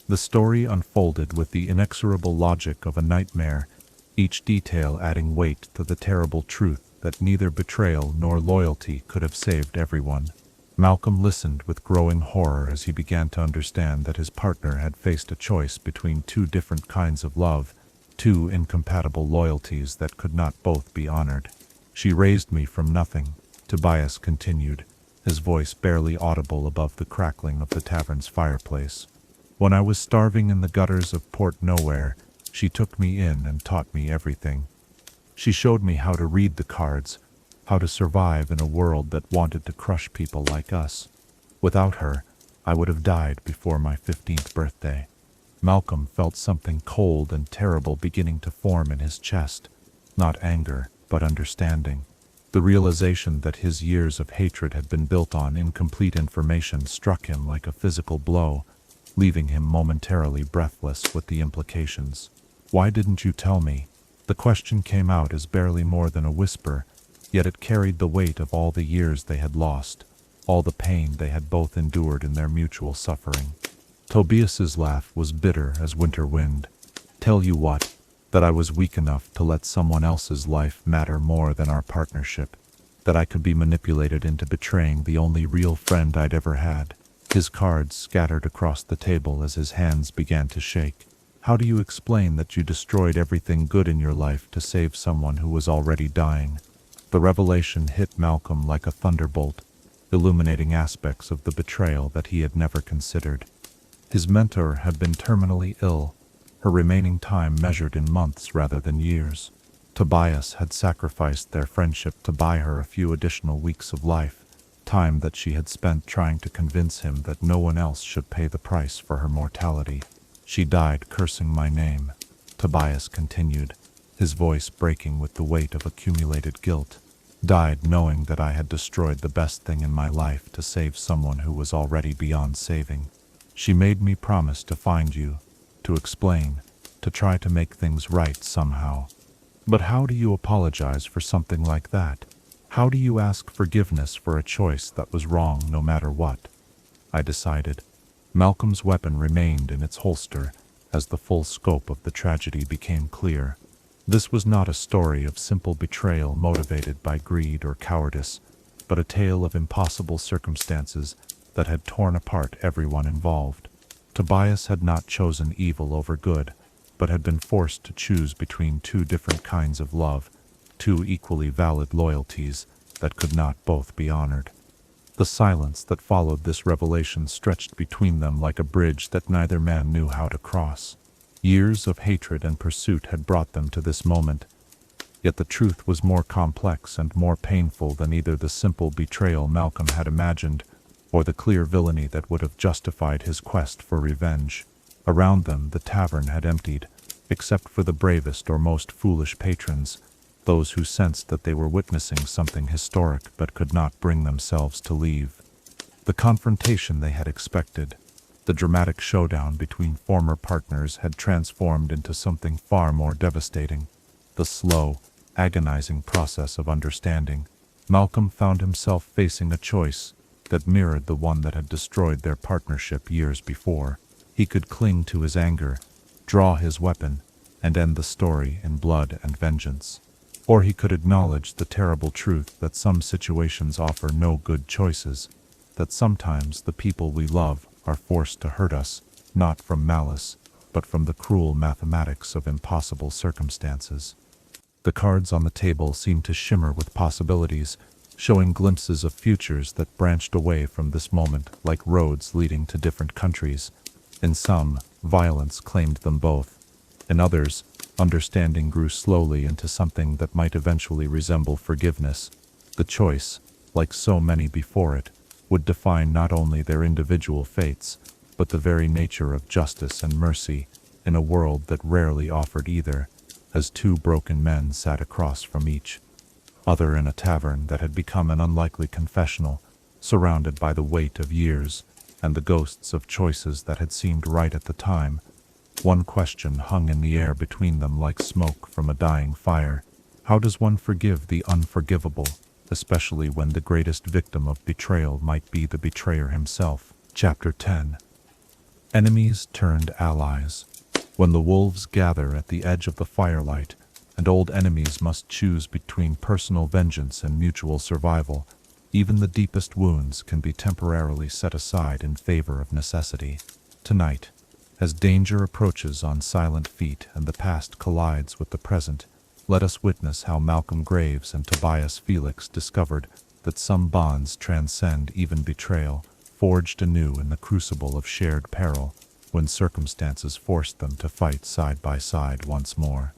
The story unfolded with the inexorable logic of a nightmare, each detail adding weight to the terrible truth that neither betrayal nor loyalty could have saved everyone. Malcolm listened with growing horror as he began to understand that his partner had faced a choice between two different kinds of love, two incompatible loyalties that could not both be honored. "She raised me from nothing," Tobias continued, his voice barely audible above the crackling of the tavern's fireplace. "When I was starving in the gutters of Port Nowhere, she took me in and taught me everything. She showed me how to read the cards, how to survive in a world that wanted to crush people like us. Without her, I would have died before my 15th birthday." Malcolm felt something cold and terrible beginning to form in his chest, not anger, but understanding. The realization that his years of hatred had been built on incomplete information struck him like a physical blow, leaving him momentarily breathless with the implications. "Why didn't you tell me?" The question came out as barely more than a whisper, yet it carried the weight of all the years they had lost, all the pain they had both endured in their mutual suffering. Tobias's laugh was bitter as winter wind. "Tell you what, that I was weak enough to let someone else's life matter more than our partnership, that I could be manipulated into betraying the only real friend I'd ever had." His cards scattered across the table as his hands began to shake. "How do you explain that you destroyed everything good in your life to save someone who was already dying?" The revelation hit Malcolm like a thunderbolt, illuminating aspects of the betrayal that he had never considered. His mentor had been terminally ill, her remaining time measured in months rather than years. Tobias had sacrificed their friendship to buy her a few additional weeks of life, time that she had spent trying to convince him that no one else should pay the price for her mortality. "She died cursing my name," Tobias continued, his voice breaking with the weight of accumulated guilt. "Died knowing that I had destroyed the best thing in my life to save someone who was already beyond saving. She made me promise to find you, to explain, to try to make things right somehow. But how do you apologize for something like that? How do you ask forgiveness for a choice that was wrong no matter what?" I decided. Malcolm's weapon remained in its holster as the full scope of the tragedy became clear. This was not a story of simple betrayal motivated by greed or cowardice, but a tale of impossible circumstances that had torn apart everyone involved. Tobias had not chosen evil over good, but had been forced to choose between two different kinds of love, two equally valid loyalties that could not both be honored. The silence that followed this revelation stretched between them like a bridge that neither man knew how to cross. Years of hatred and pursuit had brought them to this moment, yet the truth was more complex and more painful than either the simple betrayal Malcolm had imagined, or the clear villainy that would have justified his quest for revenge. Around them the tavern had emptied, except for the bravest or most foolish patrons, those who sensed that they were witnessing something historic but could not bring themselves to leave. The confrontation they had expected, the dramatic showdown between former partners, had transformed into something far more devastating. The slow, agonizing process of understanding. Malcolm found himself facing a choice that mirrored the one that had destroyed their partnership years before. He could cling to his anger, draw his weapon, and end the story in blood and vengeance. Or he could acknowledge the terrible truth that some situations offer no good choices, that sometimes the people we love are forced to hurt us, not from malice, but from the cruel mathematics of impossible circumstances. The cards on the table seemed to shimmer with possibilities, showing glimpses of futures that branched away from this moment like roads leading to different countries. In some, violence claimed them both. In others, understanding grew slowly into something that might eventually resemble forgiveness. The choice, like so many before it, would define not only their individual fates, but the very nature of justice and mercy in a world that rarely offered either, as two broken men sat across from each other in a tavern that had become an unlikely confessional, surrounded by the weight of years and the ghosts of choices that had seemed right at the time. One question hung in the air between them like smoke from a dying fire. How does one forgive the unforgivable, especially when the greatest victim of betrayal might be the betrayer himself? Chapter 10. Enemies turned allies. When the wolves gather at the edge of the firelight, and old enemies must choose between personal vengeance and mutual survival, even the deepest wounds can be temporarily set aside in favor of necessity. Tonight, as danger approaches on silent feet and the past collides with the present, let us witness how Malcolm Graves and Tobias Felix discovered that some bonds transcend even betrayal, forged anew in the crucible of shared peril, when circumstances forced them to fight side by side once more.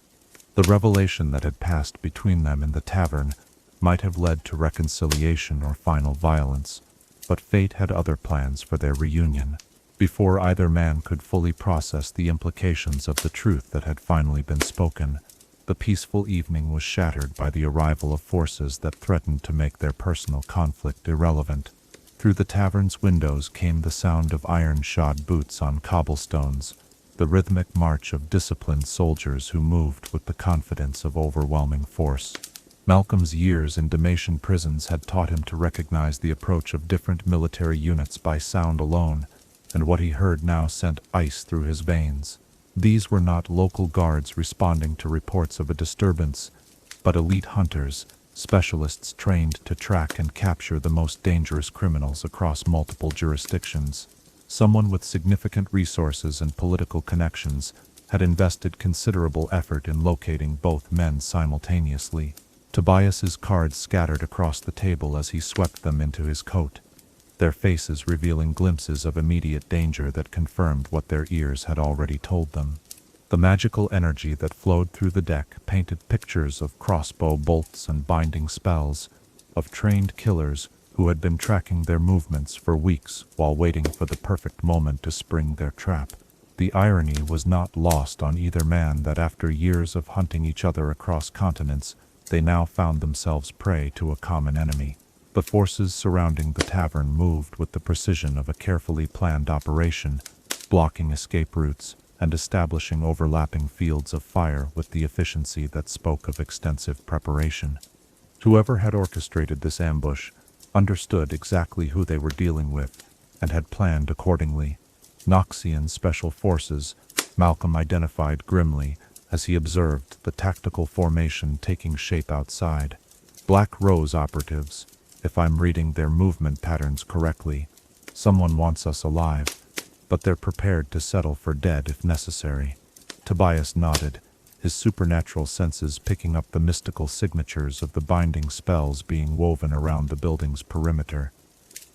The revelation that had passed between them in the tavern might have led to reconciliation or final violence, but fate had other plans for their reunion. Before either man could fully process the implications of the truth that had finally been spoken, the peaceful evening was shattered by the arrival of forces that threatened to make their personal conflict irrelevant. Through the tavern's windows came the sound of iron-shod boots on cobblestones, the rhythmic march of disciplined soldiers who moved with the confidence of overwhelming force. Malcolm's years in Dalmatian prisons had taught him to recognize the approach of different military units by sound alone, and what he heard now sent ice through his veins. These were not local guards responding to reports of a disturbance, but elite hunters, specialists trained to track and capture the most dangerous criminals across multiple jurisdictions. Someone with significant resources and political connections had invested considerable effort in locating both men simultaneously. Tobias's cards scattered across the table as he swept them into his coat, their faces revealing glimpses of immediate danger that confirmed what their ears had already told them. The magical energy that flowed through the deck painted pictures of crossbow bolts and binding spells, of trained killers who had been tracking their movements for weeks while waiting for the perfect moment to spring their trap. The irony was not lost on either man that after years of hunting each other across continents, they now found themselves prey to a common enemy. The forces surrounding the tavern moved with the precision of a carefully planned operation, blocking escape routes and establishing overlapping fields of fire with the efficiency that spoke of extensive preparation. Whoever had orchestrated this ambush understood exactly who they were dealing with and had planned accordingly. Noxian Special Forces, Malcolm identified grimly as he observed the tactical formation taking shape outside. Black Rose operatives, if I'm reading their movement patterns correctly. Someone wants us alive, but they're prepared to settle for dead if necessary. Tobias nodded, his supernatural senses picking up the mystical signatures of the binding spells being woven around the building's perimeter.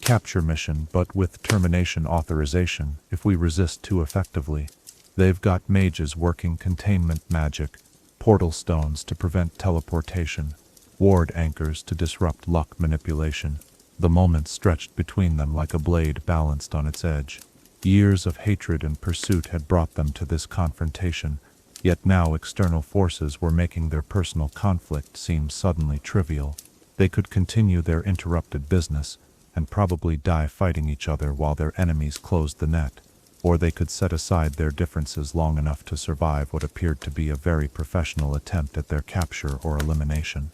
Capture mission, but with termination authorization if we resist too effectively. They've got mages working containment magic, portal stones to prevent teleportation, ward anchors to disrupt luck manipulation. The moment stretched between them like a blade balanced on its edge. Years of hatred and pursuit had brought them to this confrontation, yet now external forces were making their personal conflict seem suddenly trivial. They could continue their interrupted business, and probably die fighting each other while their enemies closed the net, or they could set aside their differences long enough to survive what appeared to be a very professional attempt at their capture or elimination.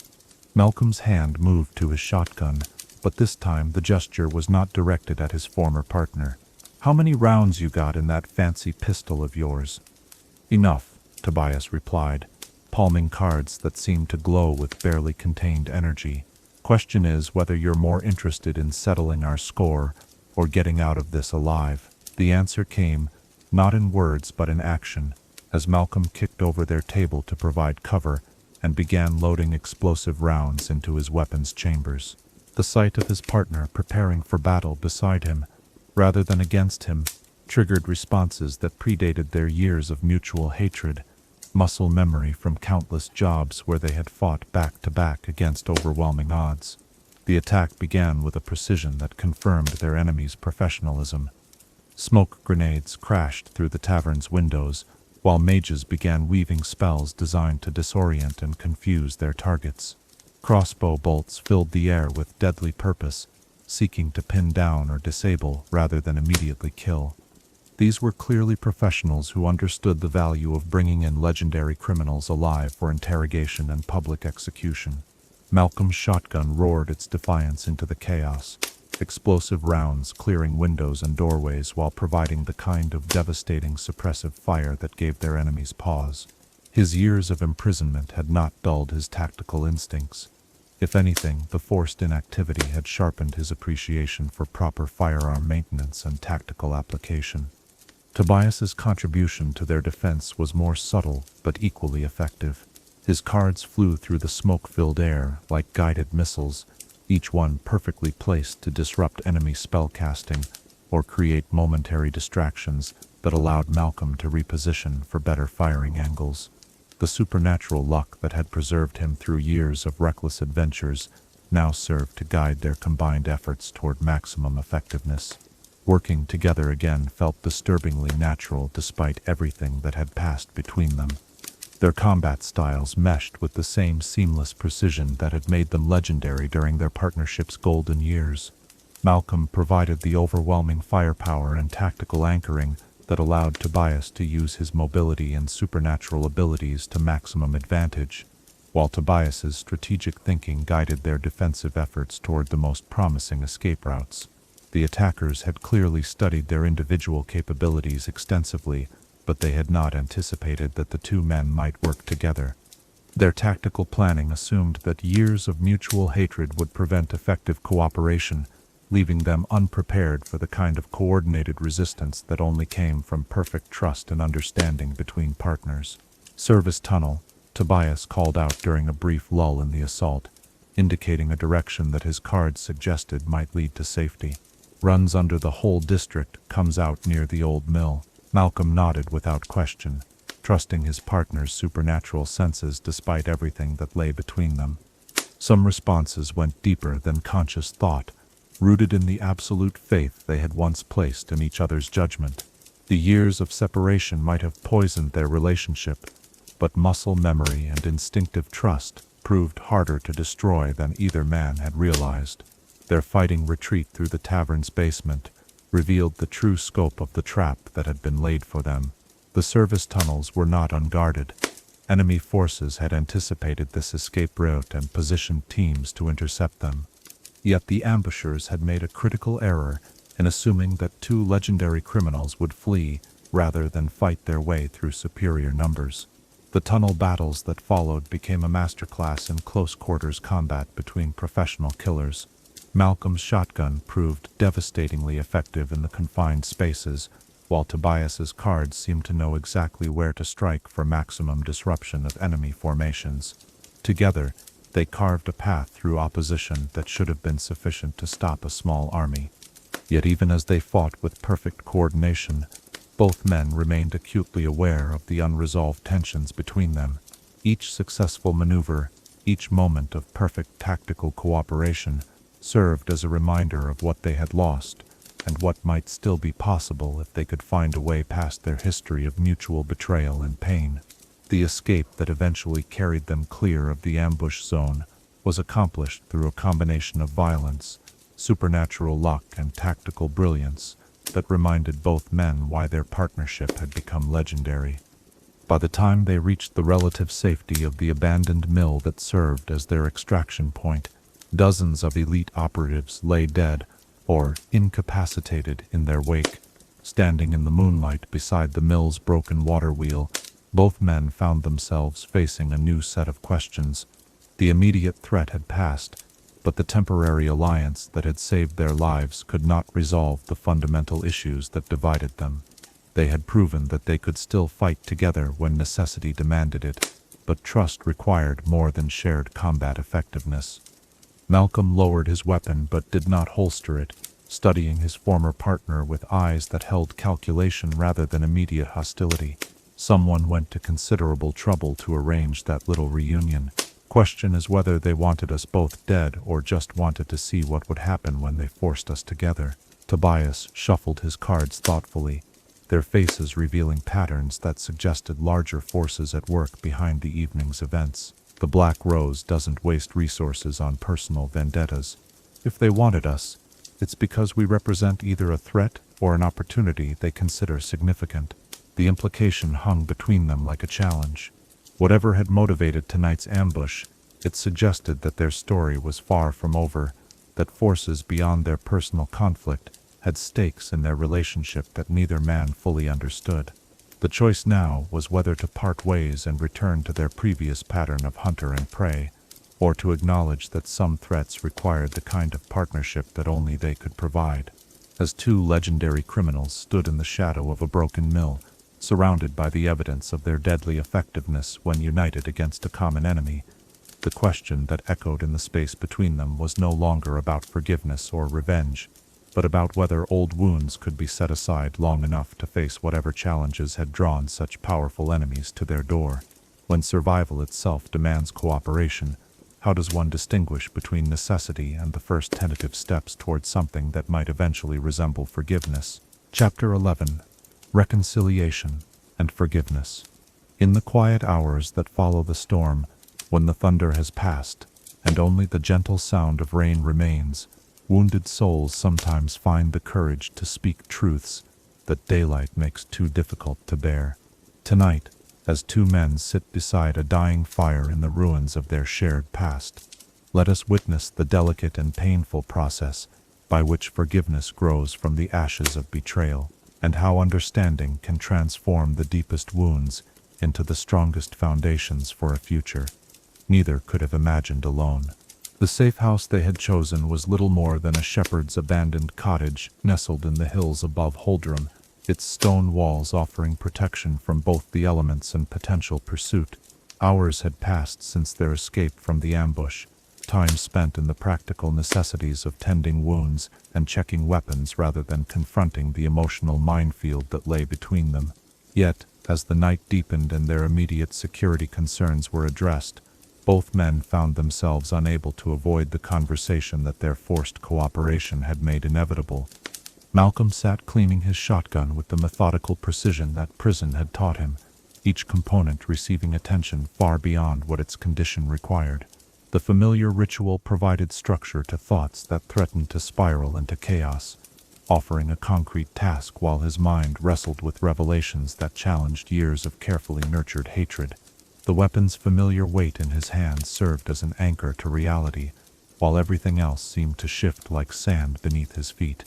Malcolm's hand moved to his shotgun, but this time the gesture was not directed at his former partner. "How many rounds you got in that fancy pistol of yours?" "Enough," Tobias replied, palming cards that seemed to glow with barely contained energy. "Question is whether you're more interested in settling our score or getting out of this alive." The answer came, not in words but in action, as Malcolm kicked over their table to provide cover and began loading explosive rounds into his weapons chambers. The sight of his partner preparing for battle beside him, rather than against him, triggered responses that predated their years of mutual hatred, muscle memory from countless jobs where they had fought back to back against overwhelming odds. The attack began with a precision that confirmed their enemy's professionalism. Smoke grenades crashed through the tavern's windows, while mages began weaving spells designed to disorient and confuse their targets. Crossbow bolts filled the air with deadly purpose, seeking to pin down or disable rather than immediately kill. These were clearly professionals who understood the value of bringing in legendary criminals alive for interrogation and public execution. Malcolm's shotgun roared its defiance into the chaos, explosive rounds clearing windows and doorways while providing the kind of devastating suppressive fire that gave their enemies pause. His years of imprisonment had not dulled his tactical instincts. If anything, the forced inactivity had sharpened his appreciation for proper firearm maintenance and tactical application. Tobias's contribution to their defense was more subtle but equally effective. His cards flew through the smoke-filled air like guided missiles, each one perfectly placed to disrupt enemy spellcasting or create momentary distractions that allowed Malcolm to reposition for better firing angles. The supernatural luck that had preserved him through years of reckless adventures now served to guide their combined efforts toward maximum effectiveness. Working together again felt disturbingly natural despite everything that had passed between them. Their combat styles meshed with the same seamless precision that had made them legendary during their partnership's golden years. Malcolm provided the overwhelming firepower and tactical anchoring that allowed Tobias to use his mobility and supernatural abilities to maximum advantage, while Tobias's strategic thinking guided their defensive efforts toward the most promising escape routes. The attackers had clearly studied their individual capabilities extensively, but they had not anticipated that the two men might work together. Their tactical planning assumed that years of mutual hatred would prevent effective cooperation, leaving them unprepared for the kind of coordinated resistance that only came from perfect trust and understanding between partners. "Service tunnel," Tobias called out during a brief lull in the assault, indicating a direction that his cards suggested might lead to safety. "Runs under the whole district, comes out near the old mill." Malcolm nodded without question, trusting his partner's supernatural senses despite everything that lay between them. Some responses went deeper than conscious thought, rooted in the absolute faith they had once placed in each other's judgment. The years of separation might have poisoned their relationship, but muscle memory and instinctive trust proved harder to destroy than either man had realized. Their fighting retreat through the tavern's basement revealed the true scope of the trap that had been laid for them. The service tunnels were not unguarded. Enemy forces had anticipated this escape route and positioned teams to intercept them. Yet the ambushers had made a critical error in assuming that two legendary criminals would flee rather than fight their way through superior numbers. The tunnel battles that followed became a masterclass in close-quarters combat between professional killers. Malcolm's shotgun proved devastatingly effective in the confined spaces, while Tobias's cards seemed to know exactly where to strike for maximum disruption of enemy formations. Together, they carved a path through opposition that should have been sufficient to stop a small army. Yet even as they fought with perfect coordination, both men remained acutely aware of the unresolved tensions between them. Each successful maneuver, each moment of perfect tactical cooperation, served as a reminder of what they had lost, and what might still be possible if they could find a way past their history of mutual betrayal and pain. The escape that eventually carried them clear of the ambush zone was accomplished through a combination of violence, supernatural luck, and tactical brilliance that reminded both men why their partnership had become legendary. By the time they reached the relative safety of the abandoned mill that served as their extraction point, dozens of elite operatives lay dead or incapacitated in their wake. Standing in the moonlight beside the mill's broken water wheel, both men found themselves facing a new set of questions. The immediate threat had passed, but the temporary alliance that had saved their lives could not resolve the fundamental issues that divided them. They had proven that they could still fight together when necessity demanded it, but trust required more than shared combat effectiveness. Malcolm lowered his weapon but did not holster it, studying his former partner with eyes that held calculation rather than immediate hostility. Someone went to considerable trouble to arrange that little reunion. Question is whether they wanted us both dead or just wanted to see what would happen when they forced us together. Tobias shuffled his cards thoughtfully, their faces revealing patterns that suggested larger forces at work behind the evening's events. The Black Rose doesn't waste resources on personal vendettas. If they wanted us, It's because we represent either a threat or an opportunity they consider significant. The implication hung between them like a challenge. Whatever had motivated tonight's ambush, it suggested that their story was far from over, that forces beyond their personal conflict had stakes in their relationship that neither man fully understood. The choice now was whether to part ways and return to their previous pattern of hunter and prey, or to acknowledge that some threats required the kind of partnership that only they could provide. As two legendary criminals stood in the shadow of a broken mill, surrounded by the evidence of their deadly effectiveness when united against a common enemy, the question that echoed in the space between them was no longer about forgiveness or revenge, but about whether old wounds could be set aside long enough to face whatever challenges had drawn such powerful enemies to their door. When survival itself demands cooperation, how does one distinguish between necessity and the first tentative steps towards something that might eventually resemble forgiveness? Chapter 11. Reconciliation and Forgiveness. In the quiet hours that follow the storm, when the thunder has passed, and only the gentle sound of rain remains, wounded souls sometimes find the courage to speak truths that daylight makes too difficult to bear. Tonight, as two men sit beside a dying fire in the ruins of their shared past, let us witness the delicate and painful process by which forgiveness grows from the ashes of betrayal, and how understanding can transform the deepest wounds into the strongest foundations for a future neither could have imagined alone. The safe house they had chosen was little more than a shepherd's abandoned cottage nestled in the hills above Holdrum, its stone walls offering protection from both the elements and potential pursuit. Hours had passed since their escape from the ambush, time spent in the practical necessities of tending wounds and checking weapons rather than confronting the emotional minefield that lay between them. Yet, as the night deepened and their immediate security concerns were addressed, both men found themselves unable to avoid the conversation that their forced cooperation had made inevitable. Malcolm sat cleaning his shotgun with the methodical precision that prison had taught him, each component receiving attention far beyond what its condition required. The familiar ritual provided structure to thoughts that threatened to spiral into chaos, offering a concrete task while his mind wrestled with revelations that challenged years of carefully nurtured hatred. The weapon's familiar weight in his hands served as an anchor to reality, while everything else seemed to shift like sand beneath his feet.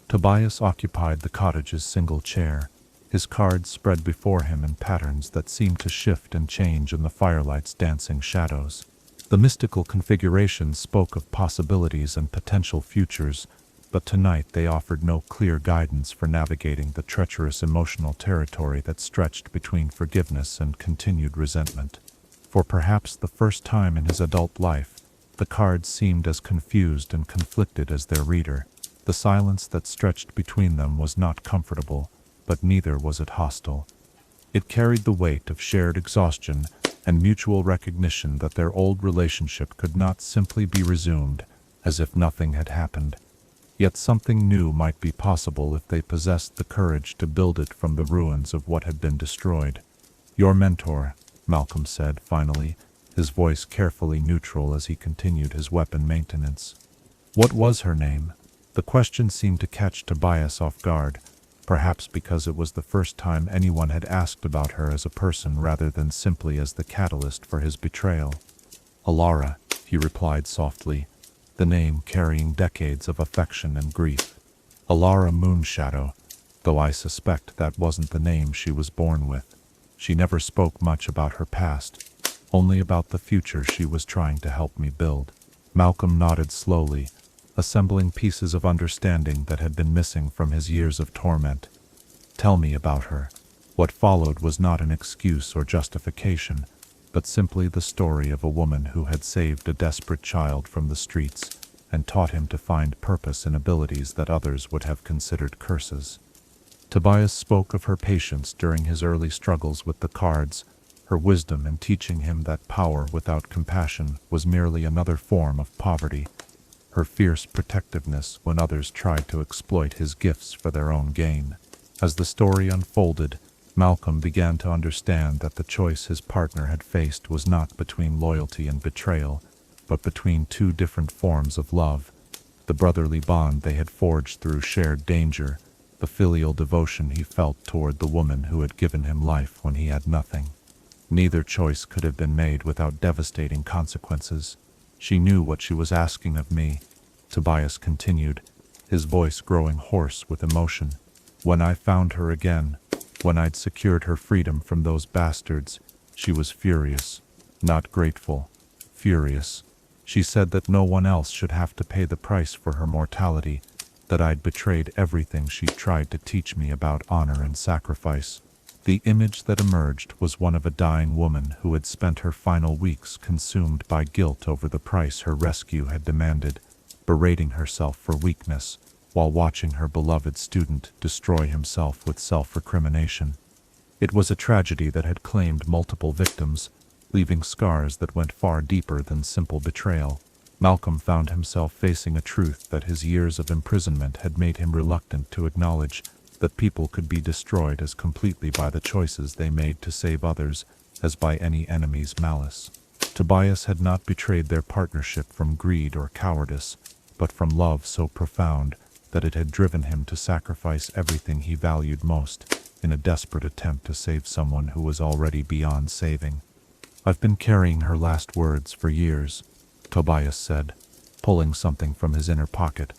Tobias occupied the cottage's single chair, his cards spread before him in patterns that seemed to shift and change in the firelight's dancing shadows. The mystical configuration spoke of possibilities and potential futures, but tonight they offered no clear guidance for navigating the treacherous emotional territory that stretched between forgiveness and continued resentment. For perhaps the first time in his adult life, the cards seemed as confused and conflicted as their reader. The silence that stretched between them was not comfortable, but neither was it hostile. It carried the weight of shared exhaustion and mutual recognition that their old relationship could not simply be resumed as if nothing had happened. Yet something new might be possible if they possessed the courage to build it from the ruins of what had been destroyed. "Your mentor," Malcolm said finally, his voice carefully neutral as he continued his weapon maintenance. What was her name? The question seemed to catch Tobias off guard, perhaps because it was the first time anyone had asked about her as a person rather than simply as the catalyst for his betrayal. "Alara," he replied softly, the name carrying decades of affection and grief. Alara Moonshadow, though I suspect that wasn't the name she was born with. She never spoke much about her past, only about the future she was trying to help me build. Malcolm nodded slowly, assembling pieces of understanding that had been missing from his years of torment. "Tell me about her." What followed was not an excuse or justification, but simply the story of a woman who had saved a desperate child from the streets and taught him to find purpose in abilities that others would have considered curses. Tobias spoke of her patience during his early struggles with the cards, her wisdom in teaching him that power without compassion was merely another form of poverty, her fierce protectiveness when others tried to exploit his gifts for their own gain. As the story unfolded, Malcolm began to understand that the choice his partner had faced was not between loyalty and betrayal, but between two different forms of love, the the brotherly bond they had forged through shared danger, the filial devotion he felt toward the woman who had given him life when he had nothing. Neither choice could have been made without devastating consequences. She knew what she was asking of me, Tobias continued, his voice growing hoarse with emotion. When I found her again, when I'd secured her freedom from those bastards, she was furious, not grateful, furious. She said that no one else should have to pay the price for her mortality, that I'd betrayed everything she'd tried to teach me about honor and sacrifice. The image that emerged was one of a dying woman who had spent her final weeks consumed by guilt over the price her rescue had demanded, berating herself for weakness, while watching her beloved student destroy himself with self-recrimination. It was a tragedy that had claimed multiple victims, leaving scars that went far deeper than simple betrayal. Malcolm found himself facing a truth that his years of imprisonment had made him reluctant to acknowledge, that people could be destroyed as completely by the choices they made to save others as by any enemy's malice. Tobias had not betrayed their partnership from greed or cowardice, but from love so profound that it had driven him to sacrifice everything he valued most in a desperate attempt to save someone who was already beyond saving. "I've been carrying her last words for years," Tobias said, pulling something from his inner pocket,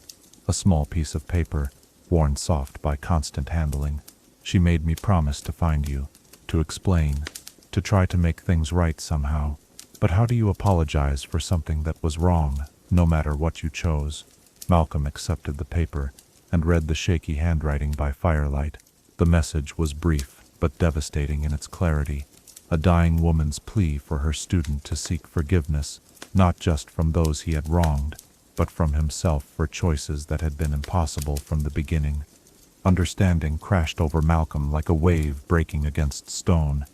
a small piece of paper, worn soft by constant handling. "She made me promise to find you, to explain, to try to make things right somehow. But how do you apologize for something that was wrong, no matter what you chose?" Malcolm accepted the paper and read the shaky handwriting by firelight. The message was brief but devastating in its clarity, a dying woman's plea for her student to seek forgiveness, not just from those he had wronged, but from himself for choices that had been impossible from the beginning. Understanding crashed over Malcolm like a wave breaking against stone.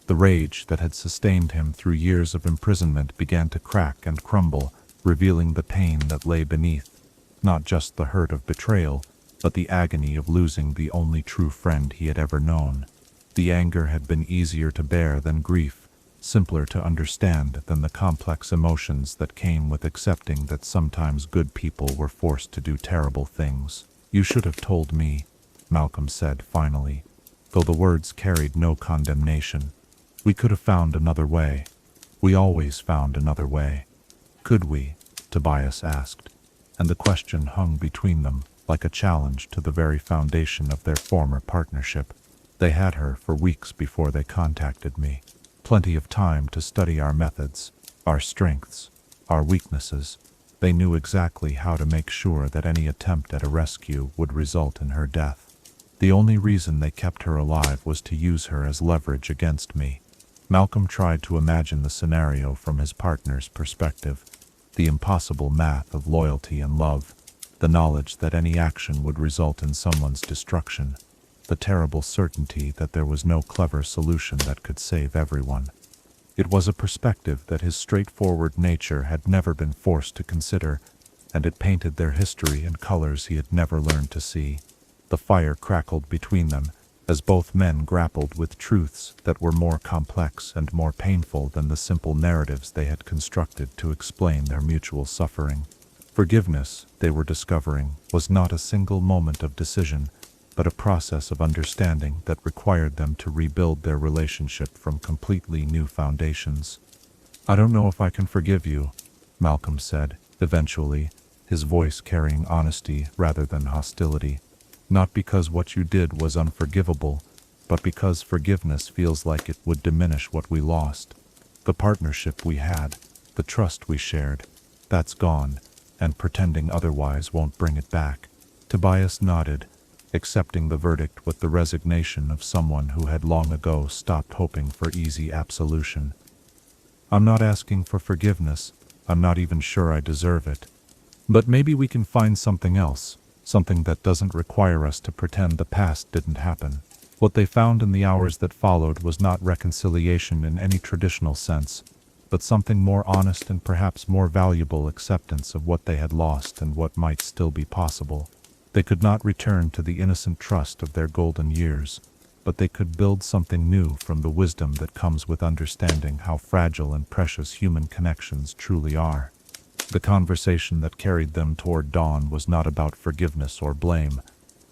The rage that had sustained him through years of imprisonment began to crack and crumble, revealing the pain that lay beneath. Not just the hurt of betrayal, but the agony of losing the only true friend he had ever known. The anger had been easier to bear than grief, simpler to understand than the complex emotions that came with accepting that sometimes good people were forced to do terrible things. "You should have told me," Malcolm said finally, though the words carried no condemnation. "We could have found another way. We always found another way." "Could we?" Tobias asked, and the question hung between them like a challenge to the very foundation of their former partnership. They had her for weeks before they contacted me. Plenty of time to study our methods, our strengths, our weaknesses. They knew exactly how to make sure that any attempt at a rescue would result in her death. The only reason they kept her alive was to use her as leverage against me. Malcolm tried to imagine the scenario from his partner's perspective, the impossible math of loyalty and love, the knowledge that any action would result in someone's destruction, the terrible certainty that there was no clever solution that could save everyone. It was a perspective that his straightforward nature had never been forced to consider, and it painted their history in colors he had never learned to see. The fire crackled between them, as both men grappled with truths that were more complex and more painful than the simple narratives they had constructed to explain their mutual suffering. Forgiveness, they were discovering, was not a single moment of decision, but a process of understanding that required them to rebuild their relationship from completely new foundations. "I don't know if I can forgive you," Malcolm said, eventually, his voice carrying honesty rather than hostility. "Not because what you did was unforgivable, but because forgiveness feels like it would diminish what we lost. The partnership we had, the trust we shared, that's gone, and pretending otherwise won't bring it back." Tobias nodded, accepting the verdict with the resignation of someone who had long ago stopped hoping for easy absolution. "I'm not asking for forgiveness. I'm not even sure I deserve it. But maybe we can find something else, something that doesn't require us to pretend the past didn't happen." What they found in the hours that followed was not reconciliation in any traditional sense, but something more honest and perhaps more valuable acceptance of what they had lost and what might still be possible. They could not return to the innocent trust of their golden years, but they could build something new from the wisdom that comes with understanding how fragile and precious human connections truly are. The conversation that carried them toward dawn was not about forgiveness or blame,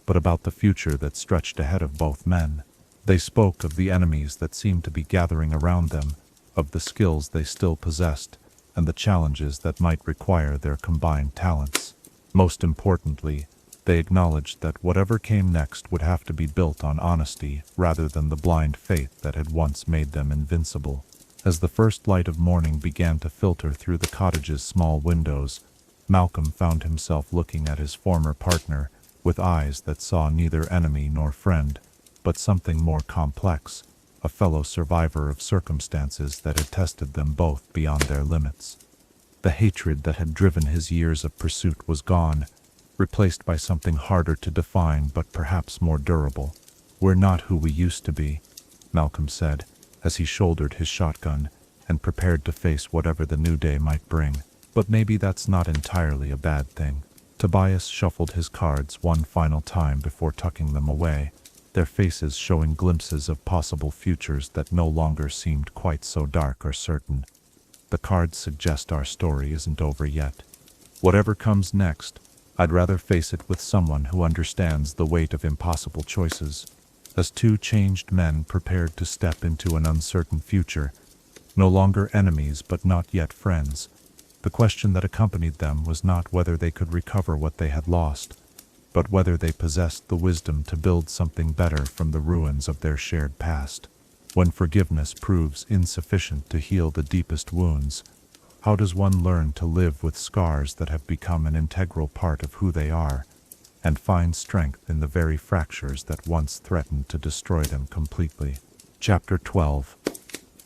but about the future that stretched ahead of both men. They spoke of the enemies that seemed to be gathering around them, of the skills they still possessed, and the challenges that might require their combined talents. Most importantly, they acknowledged that whatever came next would have to be built on honesty rather than the blind faith that had once made them invincible. As the first light of morning began to filter through the cottage's small windows, Malcolm found himself looking at his former partner with eyes that saw neither enemy nor friend, but something more complex, a fellow survivor of circumstances that had tested them both beyond their limits. The hatred that had driven his years of pursuit was gone, replaced by something harder to define but perhaps more durable. "We're not who we used to be," Malcolm said, as he shouldered his shotgun and prepared to face whatever the new day might bring. "But maybe that's not entirely a bad thing." Tobias shuffled his cards one final time before tucking them away, their faces showing glimpses of possible futures that no longer seemed quite so dark or certain. "The cards suggest our story isn't over yet. Whatever comes next, I'd rather face it with someone who understands the weight of impossible choices." As two changed men prepared to step into an uncertain future, no longer enemies but not yet friends, the question that accompanied them was not whether they could recover what they had lost, but whether they possessed the wisdom to build something better from the ruins of their shared past. When forgiveness proves insufficient to heal the deepest wounds, how does one learn to live with scars that have become an integral part of who they are, and find strength in the very fractures that once threatened to destroy them completely? Chapter 12.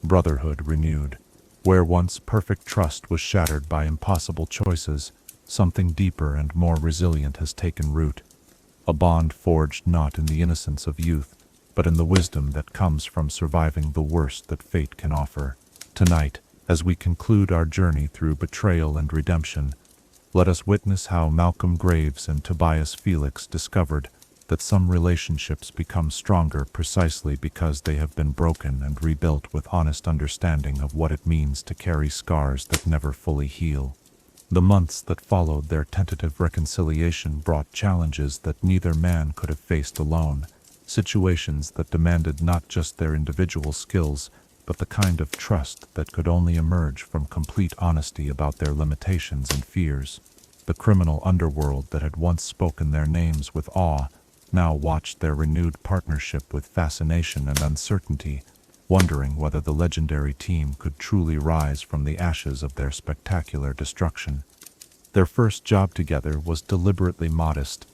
Brotherhood renewed. Where once perfect trust was shattered by impossible choices, something deeper and more resilient has taken root. A bond forged not in the innocence of youth, but in the wisdom that comes from surviving the worst that fate can offer. Tonight, as we conclude our journey through betrayal and redemption, let us witness how Malcolm Graves and Tobias Felix discovered that some relationships become stronger precisely because they have been broken and rebuilt with honest understanding of what it means to carry scars that never fully heal. The months that followed their tentative reconciliation brought challenges that neither man could have faced alone, situations that demanded not just their individual skills, but the kind of trust that could only emerge from complete honesty about their limitations and fears. The criminal underworld that had once spoken their names with awe now watched their renewed partnership with fascination and uncertainty, wondering whether the legendary team could truly rise from the ashes of their spectacular destruction. Their first job together was deliberately modest,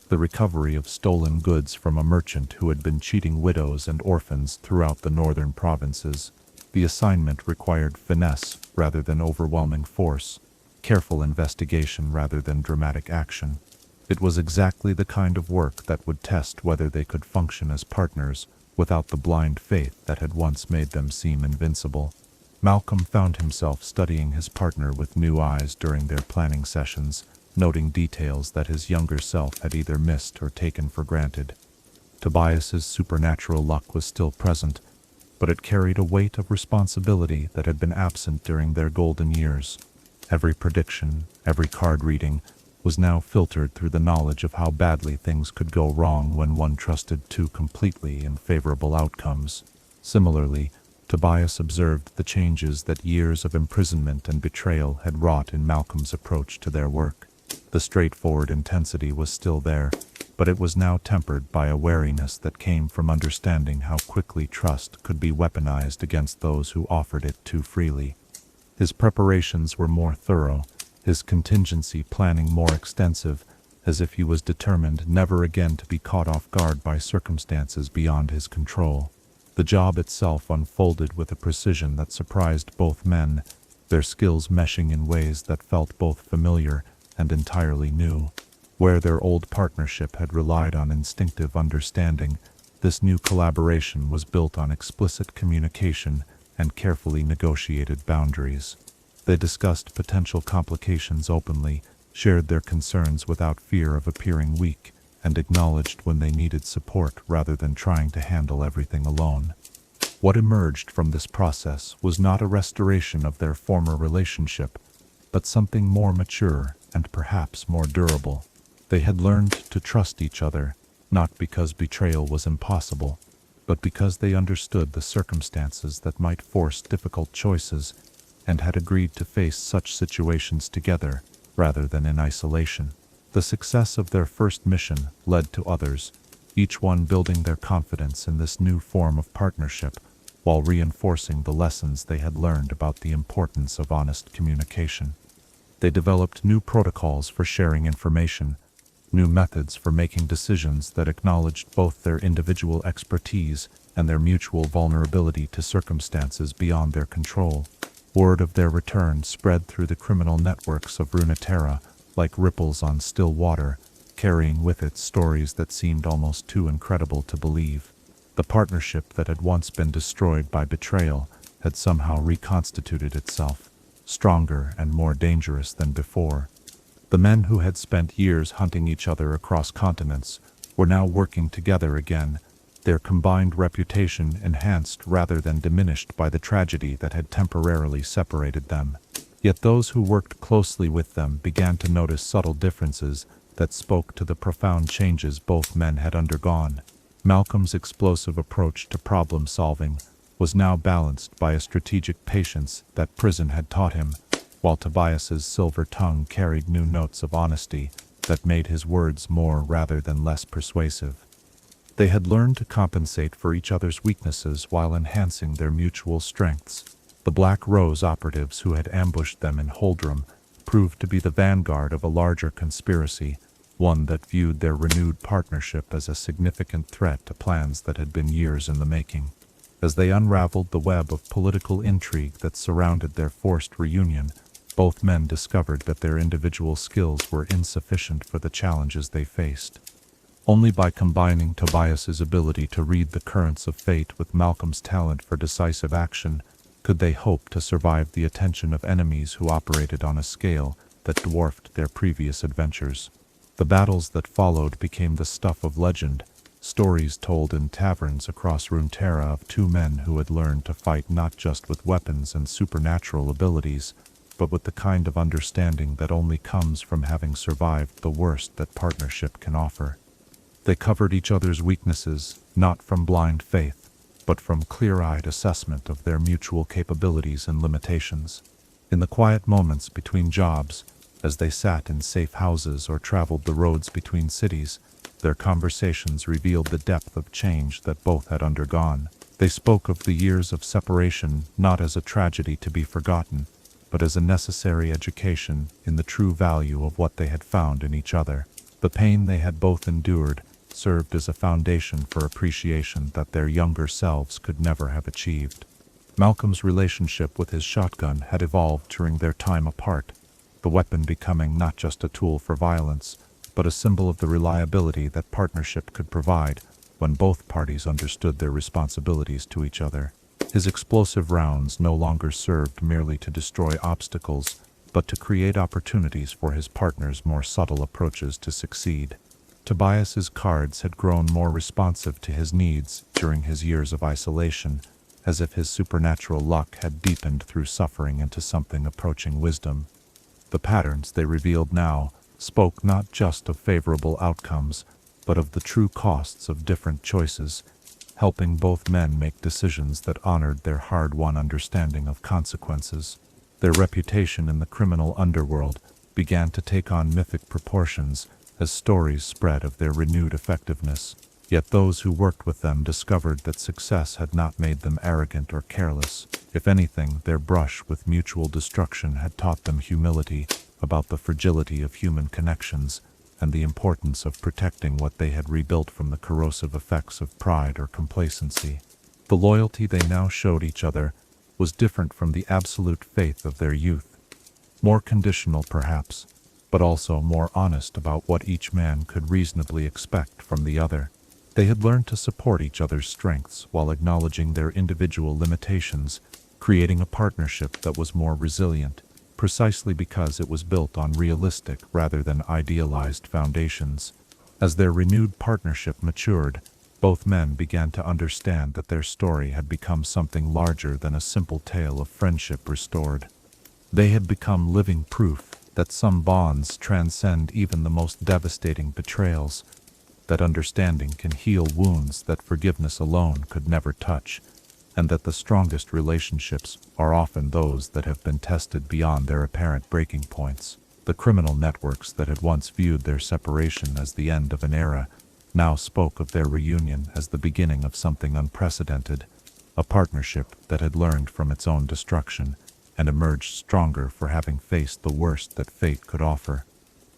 the recovery of stolen goods from a merchant who had been cheating widows and orphans throughout the northern provinces. The assignment required finesse rather than overwhelming force, careful investigation rather than dramatic action. It was exactly the kind of work that would test whether they could function as partners without the blind faith that had once made them seem invincible. Malcolm found himself studying his partner with new eyes during their planning sessions, noting details that his younger self had either missed or taken for granted. Tobias's supernatural luck was still present, but it carried a weight of responsibility that had been absent during their golden years. Every prediction, every card reading, was now filtered through the knowledge of how badly things could go wrong when one trusted too completely in favorable outcomes. Similarly, Tobias observed the changes that years of imprisonment and betrayal had wrought in Malcolm's approach to their work. The straightforward intensity was still there, but it was now tempered by a wariness that came from understanding how quickly trust could be weaponized against those who offered it too freely. His preparations were more thorough, his contingency planning more extensive, as if he was determined never again to be caught off guard by circumstances beyond his control. The job itself unfolded with a precision that surprised both men, their skills meshing in ways that felt both familiar and entirely new. Where their old partnership had relied on instinctive understanding, this new collaboration was built on explicit communication and carefully negotiated boundaries. They discussed potential complications openly, shared their concerns without fear of appearing weak, and acknowledged when they needed support rather than trying to handle everything alone. What emerged from this process was not a restoration of their former relationship, but something more mature and perhaps more durable. They had learned to trust each other, not because betrayal was impossible, but because they understood the circumstances that might force difficult choices and had agreed to face such situations together rather than in isolation. The success of their first mission led to others, each one building their confidence in this new form of partnership while reinforcing the lessons they had learned about the importance of honest communication. They developed new protocols for sharing information, new methods for making decisions that acknowledged both their individual expertise and their mutual vulnerability to circumstances beyond their control. Word of their return spread through the criminal networks of Runeterra like ripples on still water, carrying with it stories that seemed almost too incredible to believe. The partnership that had once been destroyed by betrayal had somehow reconstituted itself, stronger and more dangerous than before. The men who had spent years hunting each other across continents were now working together again, their combined reputation enhanced rather than diminished by the tragedy that had temporarily separated them. Yet those who worked closely with them began to notice subtle differences that spoke to the profound changes both men had undergone. Malcolm's explosive approach to problem-solving was now balanced by a strategic patience that prison had taught him, while Tobias's silver tongue carried new notes of honesty that made his words more rather than less persuasive. They had learned to compensate for each other's weaknesses while enhancing their mutual strengths. The Black Rose operatives who had ambushed them in Holdrum proved to be the vanguard of a larger conspiracy, one that viewed their renewed partnership as a significant threat to plans that had been years in the making. As they unraveled the web of political intrigue that surrounded their forced reunion, both men discovered that their individual skills were insufficient for the challenges they faced. Only by combining Tobias's ability to read the currents of fate with Malcolm's talent for decisive action could they hope to survive the attention of enemies who operated on a scale that dwarfed their previous adventures. The battles that followed became the stuff of legend, stories told in taverns across Runeterra of two men who had learned to fight not just with weapons and supernatural abilities, but with the kind of understanding that only comes from having survived the worst that partnership can offer. They covered each other's weaknesses, not from blind faith, but from clear-eyed assessment of their mutual capabilities and limitations. In the quiet moments between jobs, as they sat in safe houses or traveled the roads between cities, their conversations revealed the depth of change that both had undergone. They spoke of the years of separation not as a tragedy to be forgotten, but as a necessary education in the true value of what they had found in each other. The pain they had both endured served as a foundation for appreciation that their younger selves could never have achieved. Malcolm's relationship with his shotgun had evolved during their time apart, the weapon becoming not just a tool for violence, but a symbol of the reliability that partnership could provide when both parties understood their responsibilities to each other. His explosive rounds no longer served merely to destroy obstacles, but to create opportunities for his partner's more subtle approaches to succeed. Tobias's cards had grown more responsive to his needs during his years of isolation, as if his supernatural luck had deepened through suffering into something approaching wisdom. The patterns they revealed now spoke not just of favorable outcomes, but of the true costs of different choices, helping both men make decisions that honored their hard-won understanding of consequences. Their reputation in the criminal underworld began to take on mythic proportions as stories spread of their renewed effectiveness. Yet those who worked with them discovered that success had not made them arrogant or careless. If anything, their brush with mutual destruction had taught them humility about the fragility of human connections and the importance of protecting what they had rebuilt from the corrosive effects of pride or complacency. The loyalty they now showed each other was different from the absolute faith of their youth, more conditional perhaps, but also more honest about what each man could reasonably expect from the other. They had learned to support each other's strengths while acknowledging their individual limitations, creating a partnership that was more resilient, precisely because it was built on realistic rather than idealized foundations. As their renewed partnership matured, both men began to understand that their story had become something larger than a simple tale of friendship restored. They had become living proof that some bonds transcend even the most devastating betrayals, that understanding can heal wounds that forgiveness alone could never touch, and that the strongest relationships are often those that have been tested beyond their apparent breaking points. The criminal networks that had once viewed their separation as the end of an era now spoke of their reunion as the beginning of something unprecedented, a partnership that had learned from its own destruction and emerged stronger for having faced the worst that fate could offer.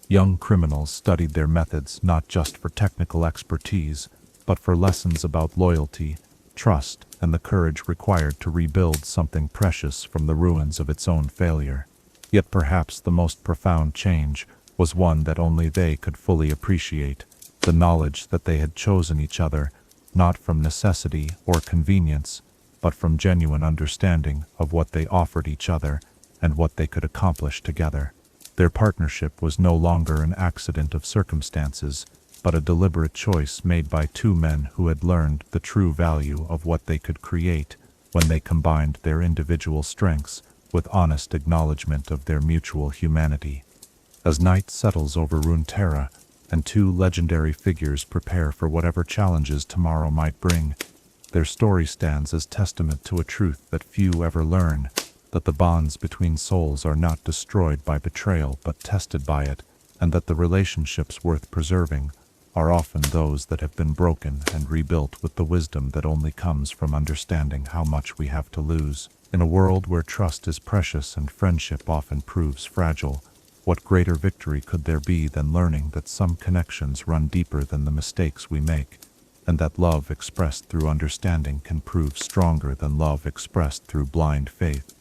Young criminals studied their methods not just for technical expertise, but for lessons about loyalty, trust, and the courage required to rebuild something precious from the ruins of its own failure. Yet perhaps the most profound change was one that only they could fully appreciate, the knowledge that they had chosen each other, not from necessity or convenience, but from genuine understanding of what they offered each other and what they could accomplish together. Their partnership was no longer an accident of circumstances, but a deliberate choice made by two men who had learned the true value of what they could create when they combined their individual strengths with honest acknowledgement of their mutual humanity. As night settles over Runeterra, and two legendary figures prepare for whatever challenges tomorrow might bring, their story stands as testament to a truth that few ever learn, that the bonds between souls are not destroyed by betrayal but tested by it, and that the relationships worth preserving are often those that have been broken and rebuilt with the wisdom that only comes from understanding how much we have to lose. In a world where trust is precious and friendship often proves fragile, what greater victory could there be than learning that some connections run deeper than the mistakes we make, and that love expressed through understanding can prove stronger than love expressed through blind faith?